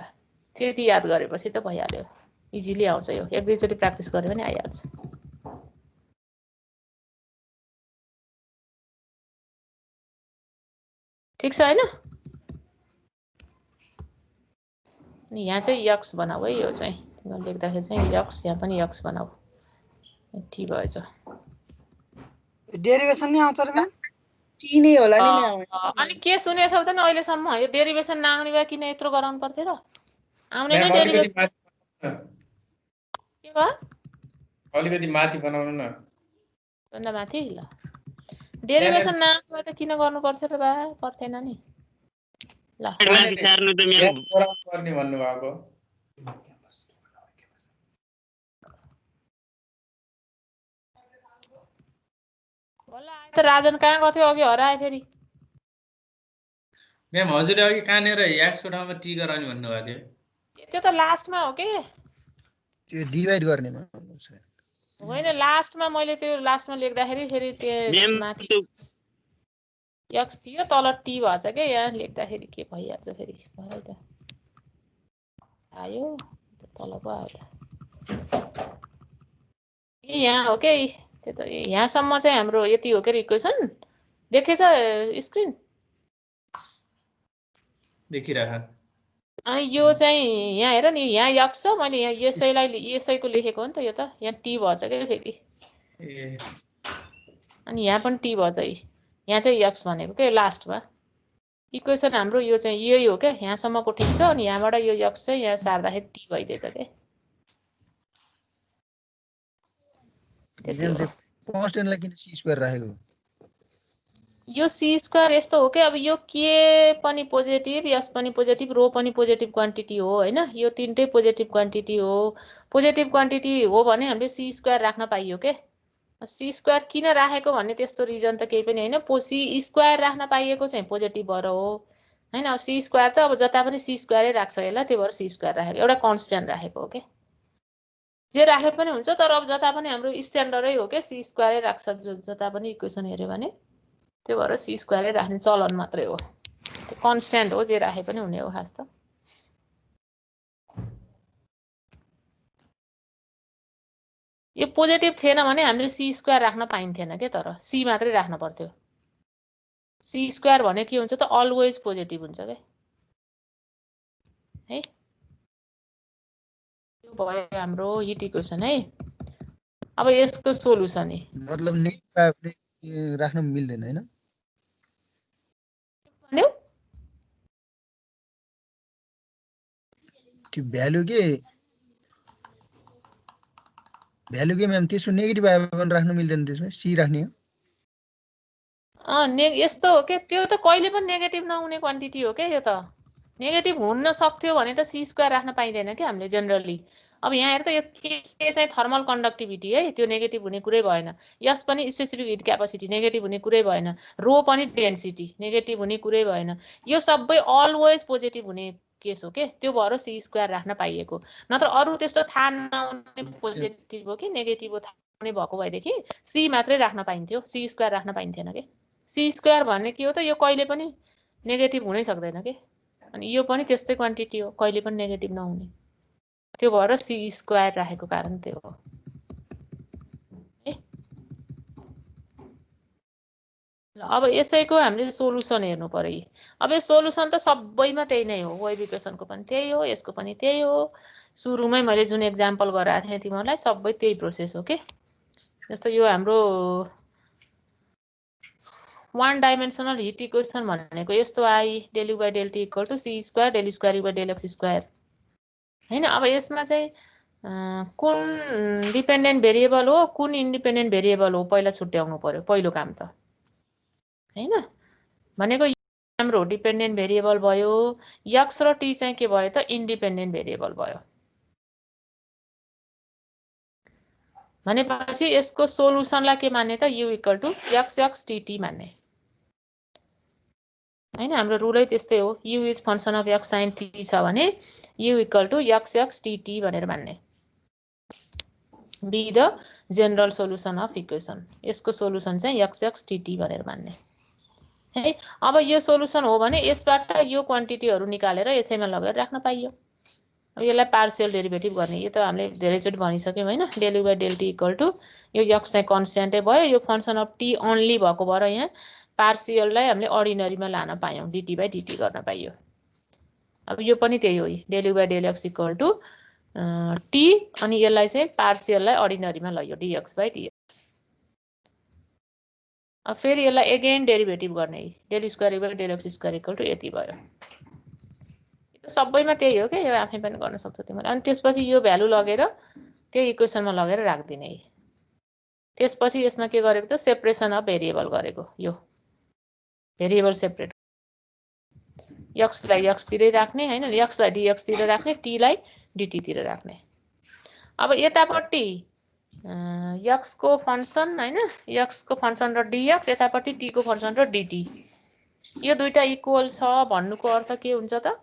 त्यति याद गरेपछि त भइहाल्यो इजिली आउँछ यो एक दुईचोटि प्र्याक्टिस गरे पनि आइहाल्छ ठीक छ हैन यहाँ चाहिँ यक्स बनाऊ है यो चाहिँ तिमीले लेख्दाखेरि चाहिँ यक्स यहाँ पनि यक्स बनाऊ यति भएछ डेरिभेसन नि आउँछ र म्याम टी नै होला नि म्याम अनि के सुनेछौ त नि अहिलेसम्म यो डेरिभेसन नआउने भए किन यत्रो गराउनु पर्थ्यो र आउने नै डेरिभेसन के भयो अलिकति माथि बनाउनु न भन्दा माथि ल डेरिभेसन नआउने भए त किन गर्नु पर्थ्यो र बा पर्थेन नि ल माथि सार्नु त म्याम गर्ने भन्नुभएको बल्ल आयो त राजन कहाँ गथ्यो अघि हरायो फेरि म्याम हजुरले अघि कहाँनिर एक्सको ठाउँमा टी गराउने भन्नुभएको थियो त्यो त लास्टमा हो के त्यो डिभाइड गर्नेमा होइन लास्टमा मैले त्यो लास्टमा लेख्दाखेरि फेरि त्यो म्याम माथि एक्स थियो तल टी भएछ के यहाँ लेख्दाखेरि के भइहाल्छ फेरि भयो त आयो तलको आयो त ए यहाँ हो के त्यो त यहाँसम्म चाहिँ हाम्रो यति हो के इक्वेसन देखेछ स्क्रिन देखिराख अनि यो चाहिँ यहाँ हेर नि यहाँ यक्स छ मैले यहाँ यसैको लेखेको हो नि त यो त यहाँ टी भएछ क्या फेरि ए अनि यहाँ पनि टी भएछ यहाँ चाहिँ यक्स भनेको के लास्टमा इक्वेसन हाम्रो यो चाहिँ यही हो क्या यहाँसम्मको ठिक छ अनि यहाँबाट यो यक्स चाहिँ यहाँ सार्दाखेरि टी भइदिएछ क्या कन्स्टेन्टलाई किन सी स्क्वायर राखेको यो सी स्क्वायर यस्तो हो कि अब यो के पनि पोजिटिभ यस पनि पोजिटिभ रो पनि पोजिटिभ क्वान्टिटी हो होइन यो तिनटै पोजिटिभ क्वान्टिटी हो पोजिटिभ क्वान्टिटी हो भने हामीले सी स्क्वायर राख्न पाइयो के सी स्क्वायर किन राखेको भन्ने त्यस्तो रिजन त केही पनि होइन सी स्क्वायर राख्न पाइएको चाहिँ पोजिटिभ भएर हो होइन अब सी स्क्वायर त अब जता पनि सी स्क्वायरै राख्छ यसलाई त्यही भएर सी स्क्वायर राखेको एउटा कन्स्ट्यान्ट राखेको हो कि जे राखे पनि हुन्छ तर अब जता पनि हाम्रो स्ट्यान्डर्डै हो क्या सी स्क्वायरै राख्छ जता पनि इक्वेसन हेऱ्यो भने त्यो भएर सी स्क्वायरै राख्ने चलन मात्रै हो त्यो कन्स्ट्यान्ट हो जे राखे पनि हुने हो खास त यो पोजिटिभ थिएन भने हामीले सी स्क्वायर राख्न पाइन्थेन के तर सी मात्रै राख्न पर्थ्यो सी स्क्वायर भने के हुन्छ त अलवेज पोजिटिभ हुन्छ के है यो भयो हाम्रो हिट इक्वेसन है अब यसको सोलुसन है मतलब नेगेटिभ राख्न मिल्दैन हैन त्यो भ्यालु के म्याम त्यसो नेगेटिभ आयो भने राख्न मिल्दैन त्यसमा सी राख्ने हो यस्तो हो के त्यो त कहिले पनि नेगेटिभ नहुने क्वान्टिटी हो क्या यो त नेगेटिभ हुन सक्थ्यो भने त सी स्क्वायर राख्न पाइँदैन कि हामीले जेनरली अब यहाँ हेर त यो के चाहिँ थर्मल कन्डक्टिभिटी है त्यो नेगेटिभ हुने कुरै भएन यस पनि स्पेसिफिक हिट क्यापासिटी नेगेटिभ हुने कुरै भएन रो पनि डेन्सिटी नेगेटिभ हुने कुरै भएन यो सबै अलवेज पोजिटिभ हुने केस हो के त्यो भएर सी स्क्वायर राख्न पाइएको नत्र अरू त्यस्तो थाहा नहुने पोजिटिभ हो कि नेगेटिभ हो थाहा भएको भएदेखि सी मात्रै राख्न पाइन्थ्यो सी स्क्वायर राख्न पाइन्थेन कि सी स्क्वायर भन्ने के हो त यो कहिले पनि नेगेटिभ हुनै सक्दैन के अनि यो पनि त्यस्तै क्वान्टिटी हो कहिले पनि नेगेटिभ नहुने त्यो भएर सी स्क्वायर राखेको कारण त्यो हो अब यसैको हामीले सोलुसन हेर्नु पर्यो अब यो सोलुसन त सबैमा त्यही नै हो वेभ इक्वेसनको पनि त्यही हो यसको पनि त्यही हो सुरुमै मैले जुन एक्जाम्पल गराएको थिएँ तिमीहरूलाई सबै त्यही प्रोसेस हो के जस्तो यो हाम्रो वान डाइमेन्सनल हिट इक्वेसन भनेको यस्तो I del u by del t equal to c square del square u by del x square हैन अब यसमा चाहिँ कुन डिपेन्डेन्ट भेरिएबल हो कुन इन्डिपेन्डेन्ट भेरिएबल हो पहिला छुट्याउनु पर्यो पहिलो काम त हैन भनेको हाम्रो डिपेन्डेन्ट भेरिएबल भयो यक्स र टी चाहिँ के भयो त इन्डिपेन्डेन्ट भेरिएबल भयो भनेपछि यसको सोलुसनलाई के मान्ने त u equal to x x t t मान्ने हैन हाम्रो रुलै त्यस्तै हो u is function of x sine t छ भने u equal to x x t t भनेर मान्ने be the general solution of equation यसको सोलुसन चाहिँ एक्स एक्स टी टी भनेर मान्ने है अब यो सोलुसन हो भने यसबाट यो क्वान्टिटीहरु निकालेर यसैमा लगेर राख्न पाइयो अब यसलाई पार्शियल डेरिभेटिभ गर्ने यो त हामीले धेरैचोटि भनिसक्यौं हैन del u by del t equal to यो एक्स चाहिँ कन्स्ट्यान्टै भयो यो फंक्सन अफ टी ओन्ली भएको भएर यहाँ पार्शियललाई हामीले अर्डिनरीमा लान पायौं dt बाइ dt गर्न पाइयो अब यो पनि त्यही हो del u by del x equal to t अनि यसलाई चाहिँ पार्शियललाई अर्डिनरीमा लैयो dx बाइ dx अब फेरि यसलाई अगेन डेरिभेटिभ गर्ने del square by del x square equal to यति भयो सबैमा त्यही हो के यो आफै पनि गर्न सक्छौ तिमीले अनि त्यसपछि यो भ्यालु लगेर त्यो इक्वेसनमा लगेर राख्दिने त्यसपछि यसमा के गरेको त सेपरेसन अफ भेरिएबल गरेको यो भेरिएबल सेपरेट एक्सलाई एक्सतिरै राख्ने हैन, एक्सलाई डिएक्सतिर राख्ने, टीलाई डिटीतिर राख्ने। अब यतापट्टि एक्स को फंक्सन हैन, एक्स को फंक्सन र डीएक्स, यतापट्टि टी को फंक्सन र डीटी, यो दुईटा इक्वल छ भन्नुको अर्थ के हुन्छ त,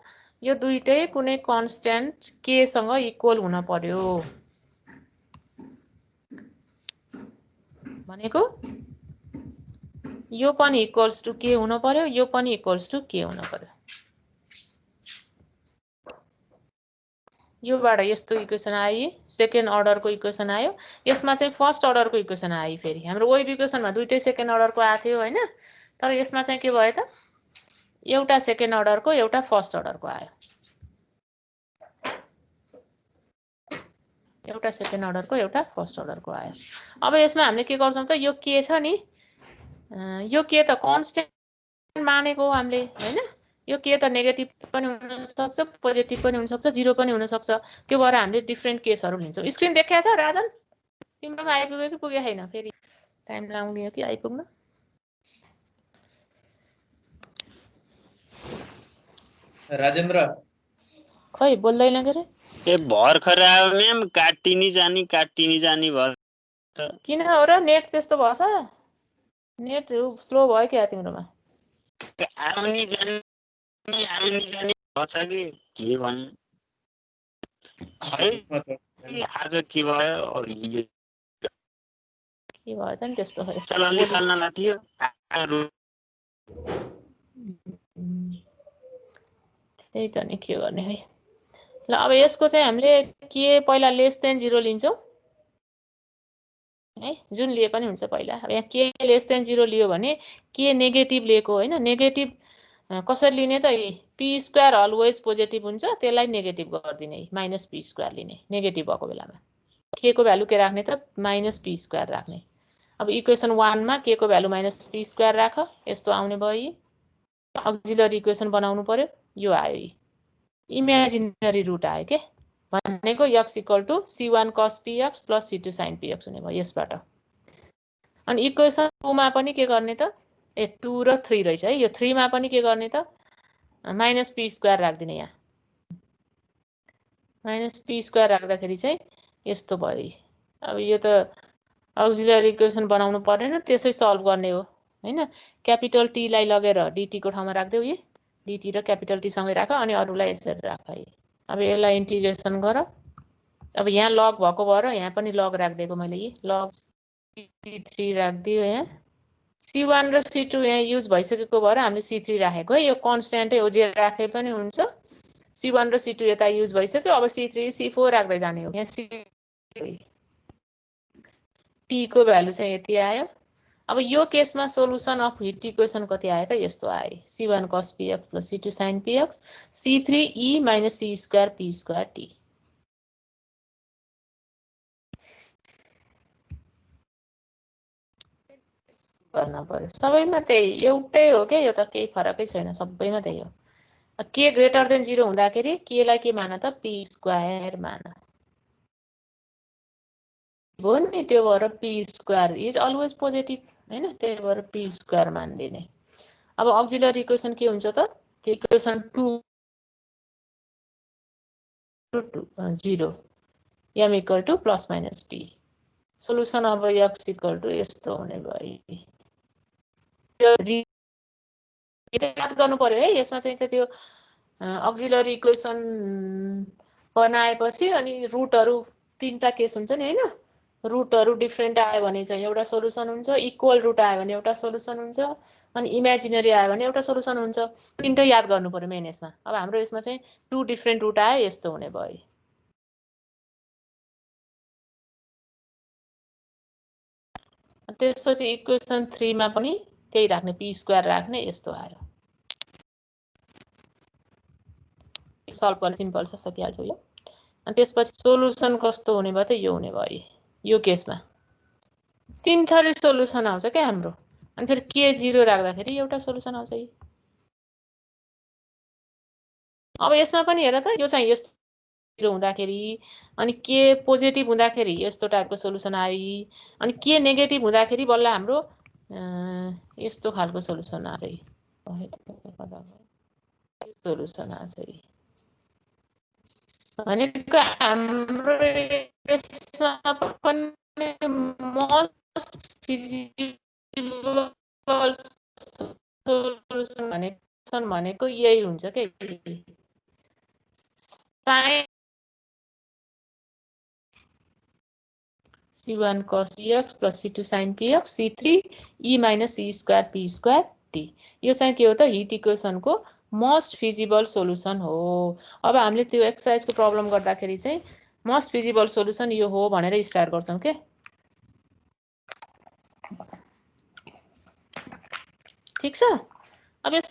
यो दुईटै कुनै कन्स्ट्यान्ट के सँग इक्वल हुन पर्यो भनेको। यो पनि इक्वल्स टु के हुन पर्यो, यो पनि इक्वल्स टु के हुन पर्यो। योबाट यस्तो इक्वेसन आयो, सेकेन्ड अर्डरको इक्वेसन आयो। यसमा चाहिँ फर्स्ट अर्डरको इक्वेसन आयो। फेरि हाम्रो वेभ इक्वेसनमा दुईटै सेकेन्ड अर्डरको आएको थियो हैन, तर यसमा चाहिँ के भयो त, एउटा सेकेन्ड अर्डरको एउटा फर्स्ट अर्डरको आयो। एउटा सेकेन्ड अर्डरको एउटा फर्स्ट अर्डरको आयो। अब यसमा हामीले के गर्छौं त, यो के छ नि, यो के त कन्स्ट्यान्ट मानेको हो हामीले हैन। यो के त नेगेटिभ पनि हुन सक्छ, पोजिटिभ पनि हुन सक्छ, जिरो पनि हुन सक्छ। त्यो भएर हामीले डिफ्रेन्ट केसहरु लिन्छौं। स्क्रिन देखाएको छ राजन? तिम्रोमा आइपुग्यो कि पुगेको छैन? फेरि टाइम लाग्ने हो कि आइपुग्न? राजेन्द्र खै बोल्दैन के रे? ए भर्खर आयो म्याम, काटिनी जानी भयो। किन हो र, नेट त्यस्तो भएछ? नेट स्लो भयो क्या तिम्रोमा? आउनी जानी भन्छ कि के भन्नु। आज के भयो के भयो त नि त्यस्तो खै? चलाउन चल्न लाग्यो। त्यही त नि, के गर्ने है। ल अब यसको चाहिँ हामीले के पहिला लेस देन 0 लिन्छौं है, जुन लिए पनि हुन्छ पहिला। अब यहाँ के लेस देन 0 लियो भने के नेगेटिभ लिएको हैन, नेगेटिभ कसरी लिने त, पी स्क्वायर अलवेज पोजिटिभ हुन्छ, त्यसलाई नेगेटिभ गर्दिने, माइनस पी स्क्वायर लिने नेगेटिभ भएको बेलामा। के को भ्यालु के राख्ने त, माइनस पी स्क्वायर राख्ने। अब इक्वेसन 1 मा के को भ्यालु माइनस पी स्क्वायर राख, यस्तो आउने भयो। अक्सिलरी इक्वेसन बनाउनु पर्यो, यो आयो। इमेजिनरी रुट आयो के भनेको x equal to c1 cos px plus c2 sin px हुने भयो यसबाट। अनि इक्वेसन 2 मा पनि के गर्ने त, 2 र 3 रहेछ है, यो 3 मा पनि के गर्ने त, माइनस पी स्क्वायर राख्दिने। यहाँ माइनस पी स्क्वायर राख्दाखेरि चाहिँ यस्तो भयो। अब यो त अक्सिलरी इक्वेसन बनाउनु पर्दैन, त्यसै सल्भ गर्ने हो हैन। क्यापिटल टी लाई लगेर dt को ठाउँमा राख्देऊ, यो dt र क्यापिटल टी सँगै राख, अनि अरुलाई यसरी राख है। अब यसलाई इन्टिग्रेसन गर। अब यहाँ लग भएको भएर यहाँ पनि लग राख्दिएको मैले, यी लग c3 राख्दियो। यहाँ c1 र c2 यहाँ युज भइसकेको भएर हामीले c3 राखेको है। यो कन्स्ट्यान्टै हो, जे राखे पनि हुन्छ। c1 र c2 यता युज भइसक्यो, अब c3 c4 राख्दै जाने हो। यहाँ c t को भ्यालु चाहिँ यति आयो। अब यो केसमा सोलुसन अफ हिट इक्वेसन कति आयो त, यस्तो आयो, c1 cos px plus c2 sin px, c3 e minus c square p square t। गर्न पर्यो सबैमा त्यही एउटै हो के, यो त केही फरकै छैन, सबैमा त्यही हो। के ग्रेटर देन 0 हुँदाखेरि के लाई के मान त, p स्क्वायर मान हो नि। त्यो भएर p square is always positive हैन, त्यही भएर p स्क्वायर मान्दिने। अब अक्सिलरी इक्वेसन के हुन्छ त, त्यो equation 2 0 m equal to plus minus p। Solution अब x इक्वल टु यस्तो हुने भयो। याद गर्नु पर्यो है, यसमा चाहिँ त त्यो अक्सिलरी इक्वेसन बनाएपछि अनि रुटहरु तीनटा केस हुन्छ नि हैन। रुटहरु डिफरेन्ट आयो भने चाहिँ एउटा सोलुसन हुन्छ, इक्वल रुट आयो भने एउटा सोलुसन हुन्छ, अनि इमेजिनरी आयो भने एउटा सोलुसन हुन्छ। तीनटै याद गर्नु पर्यो मेन यसमा। अब हाम्रो यसमा चाहिँ 2 डिफरेन्ट रुट आयो, यस्तो हुने भयो। त्यसपछि इक्वेसन 3 मा पनि त्यही राख्ने, p स्क्वायर राख्ने, यस्तो आयो। सल्भ गर्न सिम्पल छ, सकिहाल्छ यो। अनि त्यसपछि सोलुसन कस्तो हुने भयो त, यो हुने भयो। यो केसमा 3 थरी सोलुसन आउँछ के हाम्रो। अनि फेरि के 0 राख्दाखेरि एउटा सोलुसन आउँछ। अब यसमा पनि हेर त, यो चाहिँ यस्तो 0 हुँदाखेरि, अनि के पोजिटिभ हुँदाखेरि यस्तो टाइपको सोलुसन आयो, अनि के नेगेटिभ हुँदाखेरि बल्ल हाम्रो यस्तो खालको सोलुसन आछ। सोलुसन आछ यी भनेको हाम्रो यसमा पनि मोस्ट फिजिबल सोलुसन भनेको यही हुन्छ के sign C1 cos px plus C2 sin px C3 e minus c square p square t यो चाहिँ के हो त हिट इक्वेसनको मोस्ट फिजिबल सोलुसन हो अब हामीले त्यो एक्सरसाइजको प्रब्लम गर्दाखेरि चाहिँ मोस्ट फिजिबल सोलुसन यो हो भनेर स्टार्ट गर्छौं के ठीक छ अब यो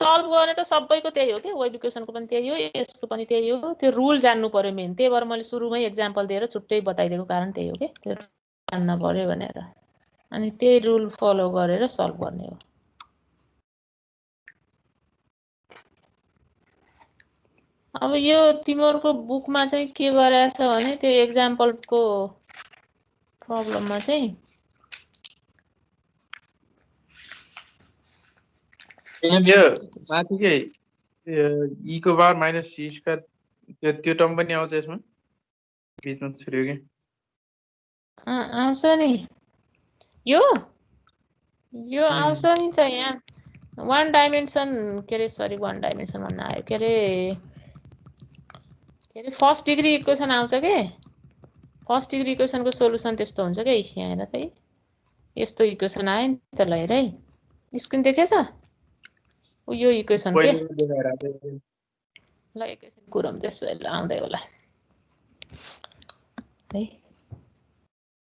सल्भ गर्ने त सबैको त्यही हो के वेभ इक्वेसनको पनि त्यही हो यसको पनि त्यही हो त्यो रुल जान्नु पर्यो मेन त्यही भएर मैले सुरुमै एक्जाम्पल दिएर छुट्टै बताइदिएको कारण त्यही हो के त्यो जान्न पर्यो भनेर अनि त्यही रुल फलो गरेर सल्भ गर्ने हो अब यो तिमीहरुको बुकमा चाहिँ के गराएछ भने त्यो एक्जाम्पलको प्रब्लममा चाहिँ यो माथिकै e को पावर माइनस c स्क्वायर त्यो टर्म पनि आउँछ यसमा बीचमा छोड्यो के आउँछ नि यो आउँछ नि त यहाँ वान डाइमेन्सन के रे सरी वान डाइमेन्सन भन्न आयो के रे फर्स्ट डिग्री इक्वेसन आउँछ के फर्स्ट डिग्री इक्वेसनको सोलुसन त्यस्तो हुन्छ के यहाँ हेर त यस्तो इक्वेसन आयो नि त ल हेर है स्क्रिन देखेछ यो इक्वेसन के ल एकैछिन कुरम त्यसो भए आउँदै होला है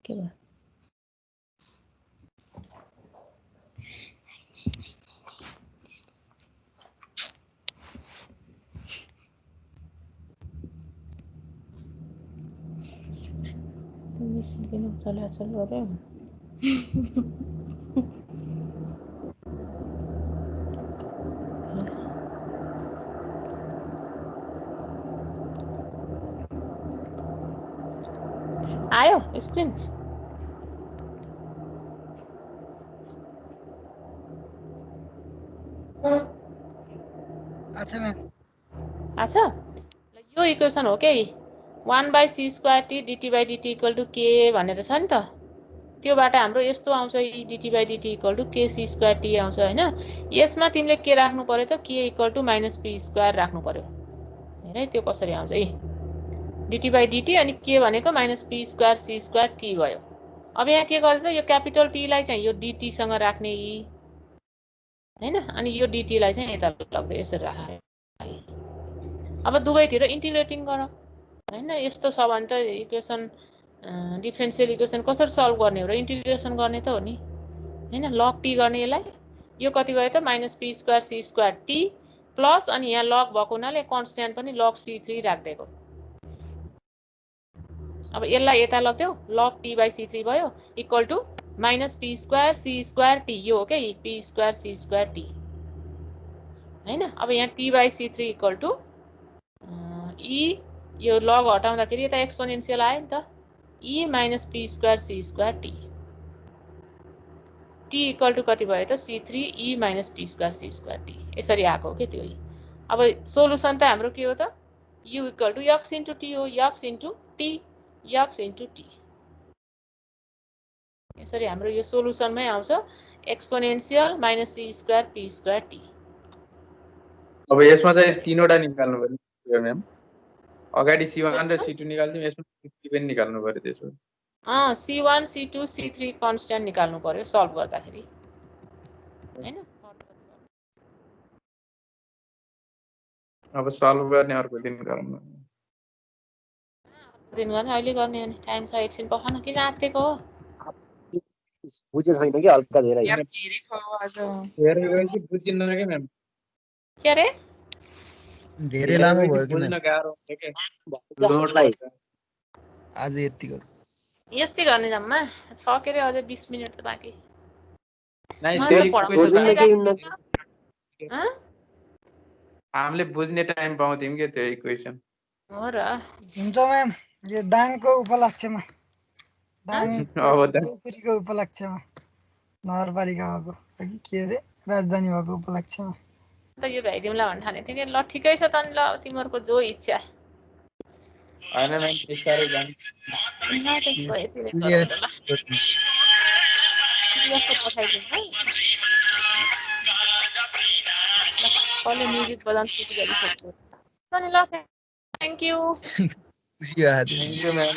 के भयो किन चलाचल गर्यो आयो स्क्रिन अच्छा म्याम अच्छा यो इक्वेसन हो के 1/c square t dt by dt equal to k भनेर छ नि त त्योबाट हाम्रो यस्तो आउँछ dt by dt equal to kc square t आउँछ हैन यसमा तिमीले के राख्नु पर्यो त k equal to minus p square राख्नु पर्यो हेर है त्यो कसरी आउँछ dt by dt अनि k भनेको minus p square c square t भयो अब यहाँ के गर्छ यो क्यापिटल t लाई चाहिँ यो dt सँग राख्ने हैन अनि यो dt लाई चाहिँ यता लग्दै यसरी राख्ने अब दुवैतिर इन्टिग्रेटिङ गर हैन यस्तो छ भने त इक्वेसन डिफरेन्शियल इक्वेसन कसरी सल्भ गर्ने हो र इन्टिग्रेसन गर्ने त हो नि हैन लग t गर्ने यसलाई यो कति भयो त minus p square c square t plus अनि यहाँ लग भएको हुनाले कन्स्ट्यान्ट पनि लग c3 राख्देको अब यसलाई यता लग्देऊ log t by c3 भयो equal to minus p square c square t यो हो के p square c square t हैन अब यहाँ t by c3 equal to e यो log हटाउँदाखेरि यता एक्सपोनेन्शियल आयो नि त e minus p square c square t t equal to कति भयो त c3 e minus p square c square t यसरी आको के त्यो अब सोलुसन त हाम्रो के हो त u equal to x into t हो x into t x into t यसरी हाम्रो यो सोलुसनमै आउँछ exponential minus c square p square t अब यसमा चाहिँ तीनवटा निकाल्नु पर्यो म्याम अगाडि c1 र c2 निकाल्दियौ यसमा c3 पनि निकाल्नु पर्यो त्यसो c1 c2 c3 कन्स्ट्यान्ट निकाल्नु पर्यो सल्भ गर्दाखेरि हैन अब सल्भ गर्ने अर्को दिन गरौँ दिन गर्ने अहिले गर्ने हो नि टाइम छ एकछिन पखान किन आत्तेको हो बुझे छैन कि हल्का धेरै बुझिन्न के म्याम के रे धेरै लामो भयो कि बुझ्न गाह्रो हुन्छ के आज यति गरौँ यति गर्ने जम्मा छ के रे अझै 20 मिनेट त बाँकी हामीले बुझ्ने टाइम पाउँथ्यौँ के त्यो इक्वेसन हो र हुन्छ म्याम यो दाङको उपलक्ष्यमा दाङको उपलक्ष्यमा नगरपालिका भएको कि के अरे राजधानी भएको उपलक्ष्यमा त यो भ्याइदिउँला भन्ने ठानेको थिएँ कि ल ठिकै छ त अनि ल तिमीहरूको जो इच्छा होइन म्याम बिस्तारै जानु ल त्यसो भए यति नै गरौँ त ल PDF को पठाइदिउँ है ल कसले म्युजिक बजाउन सुरु गरिसक्यो अनि ल थ्याङ्क यू खुसी भयो थ्याङ्क यू म्याम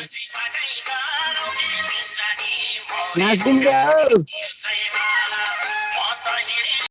नाच्दिन्छ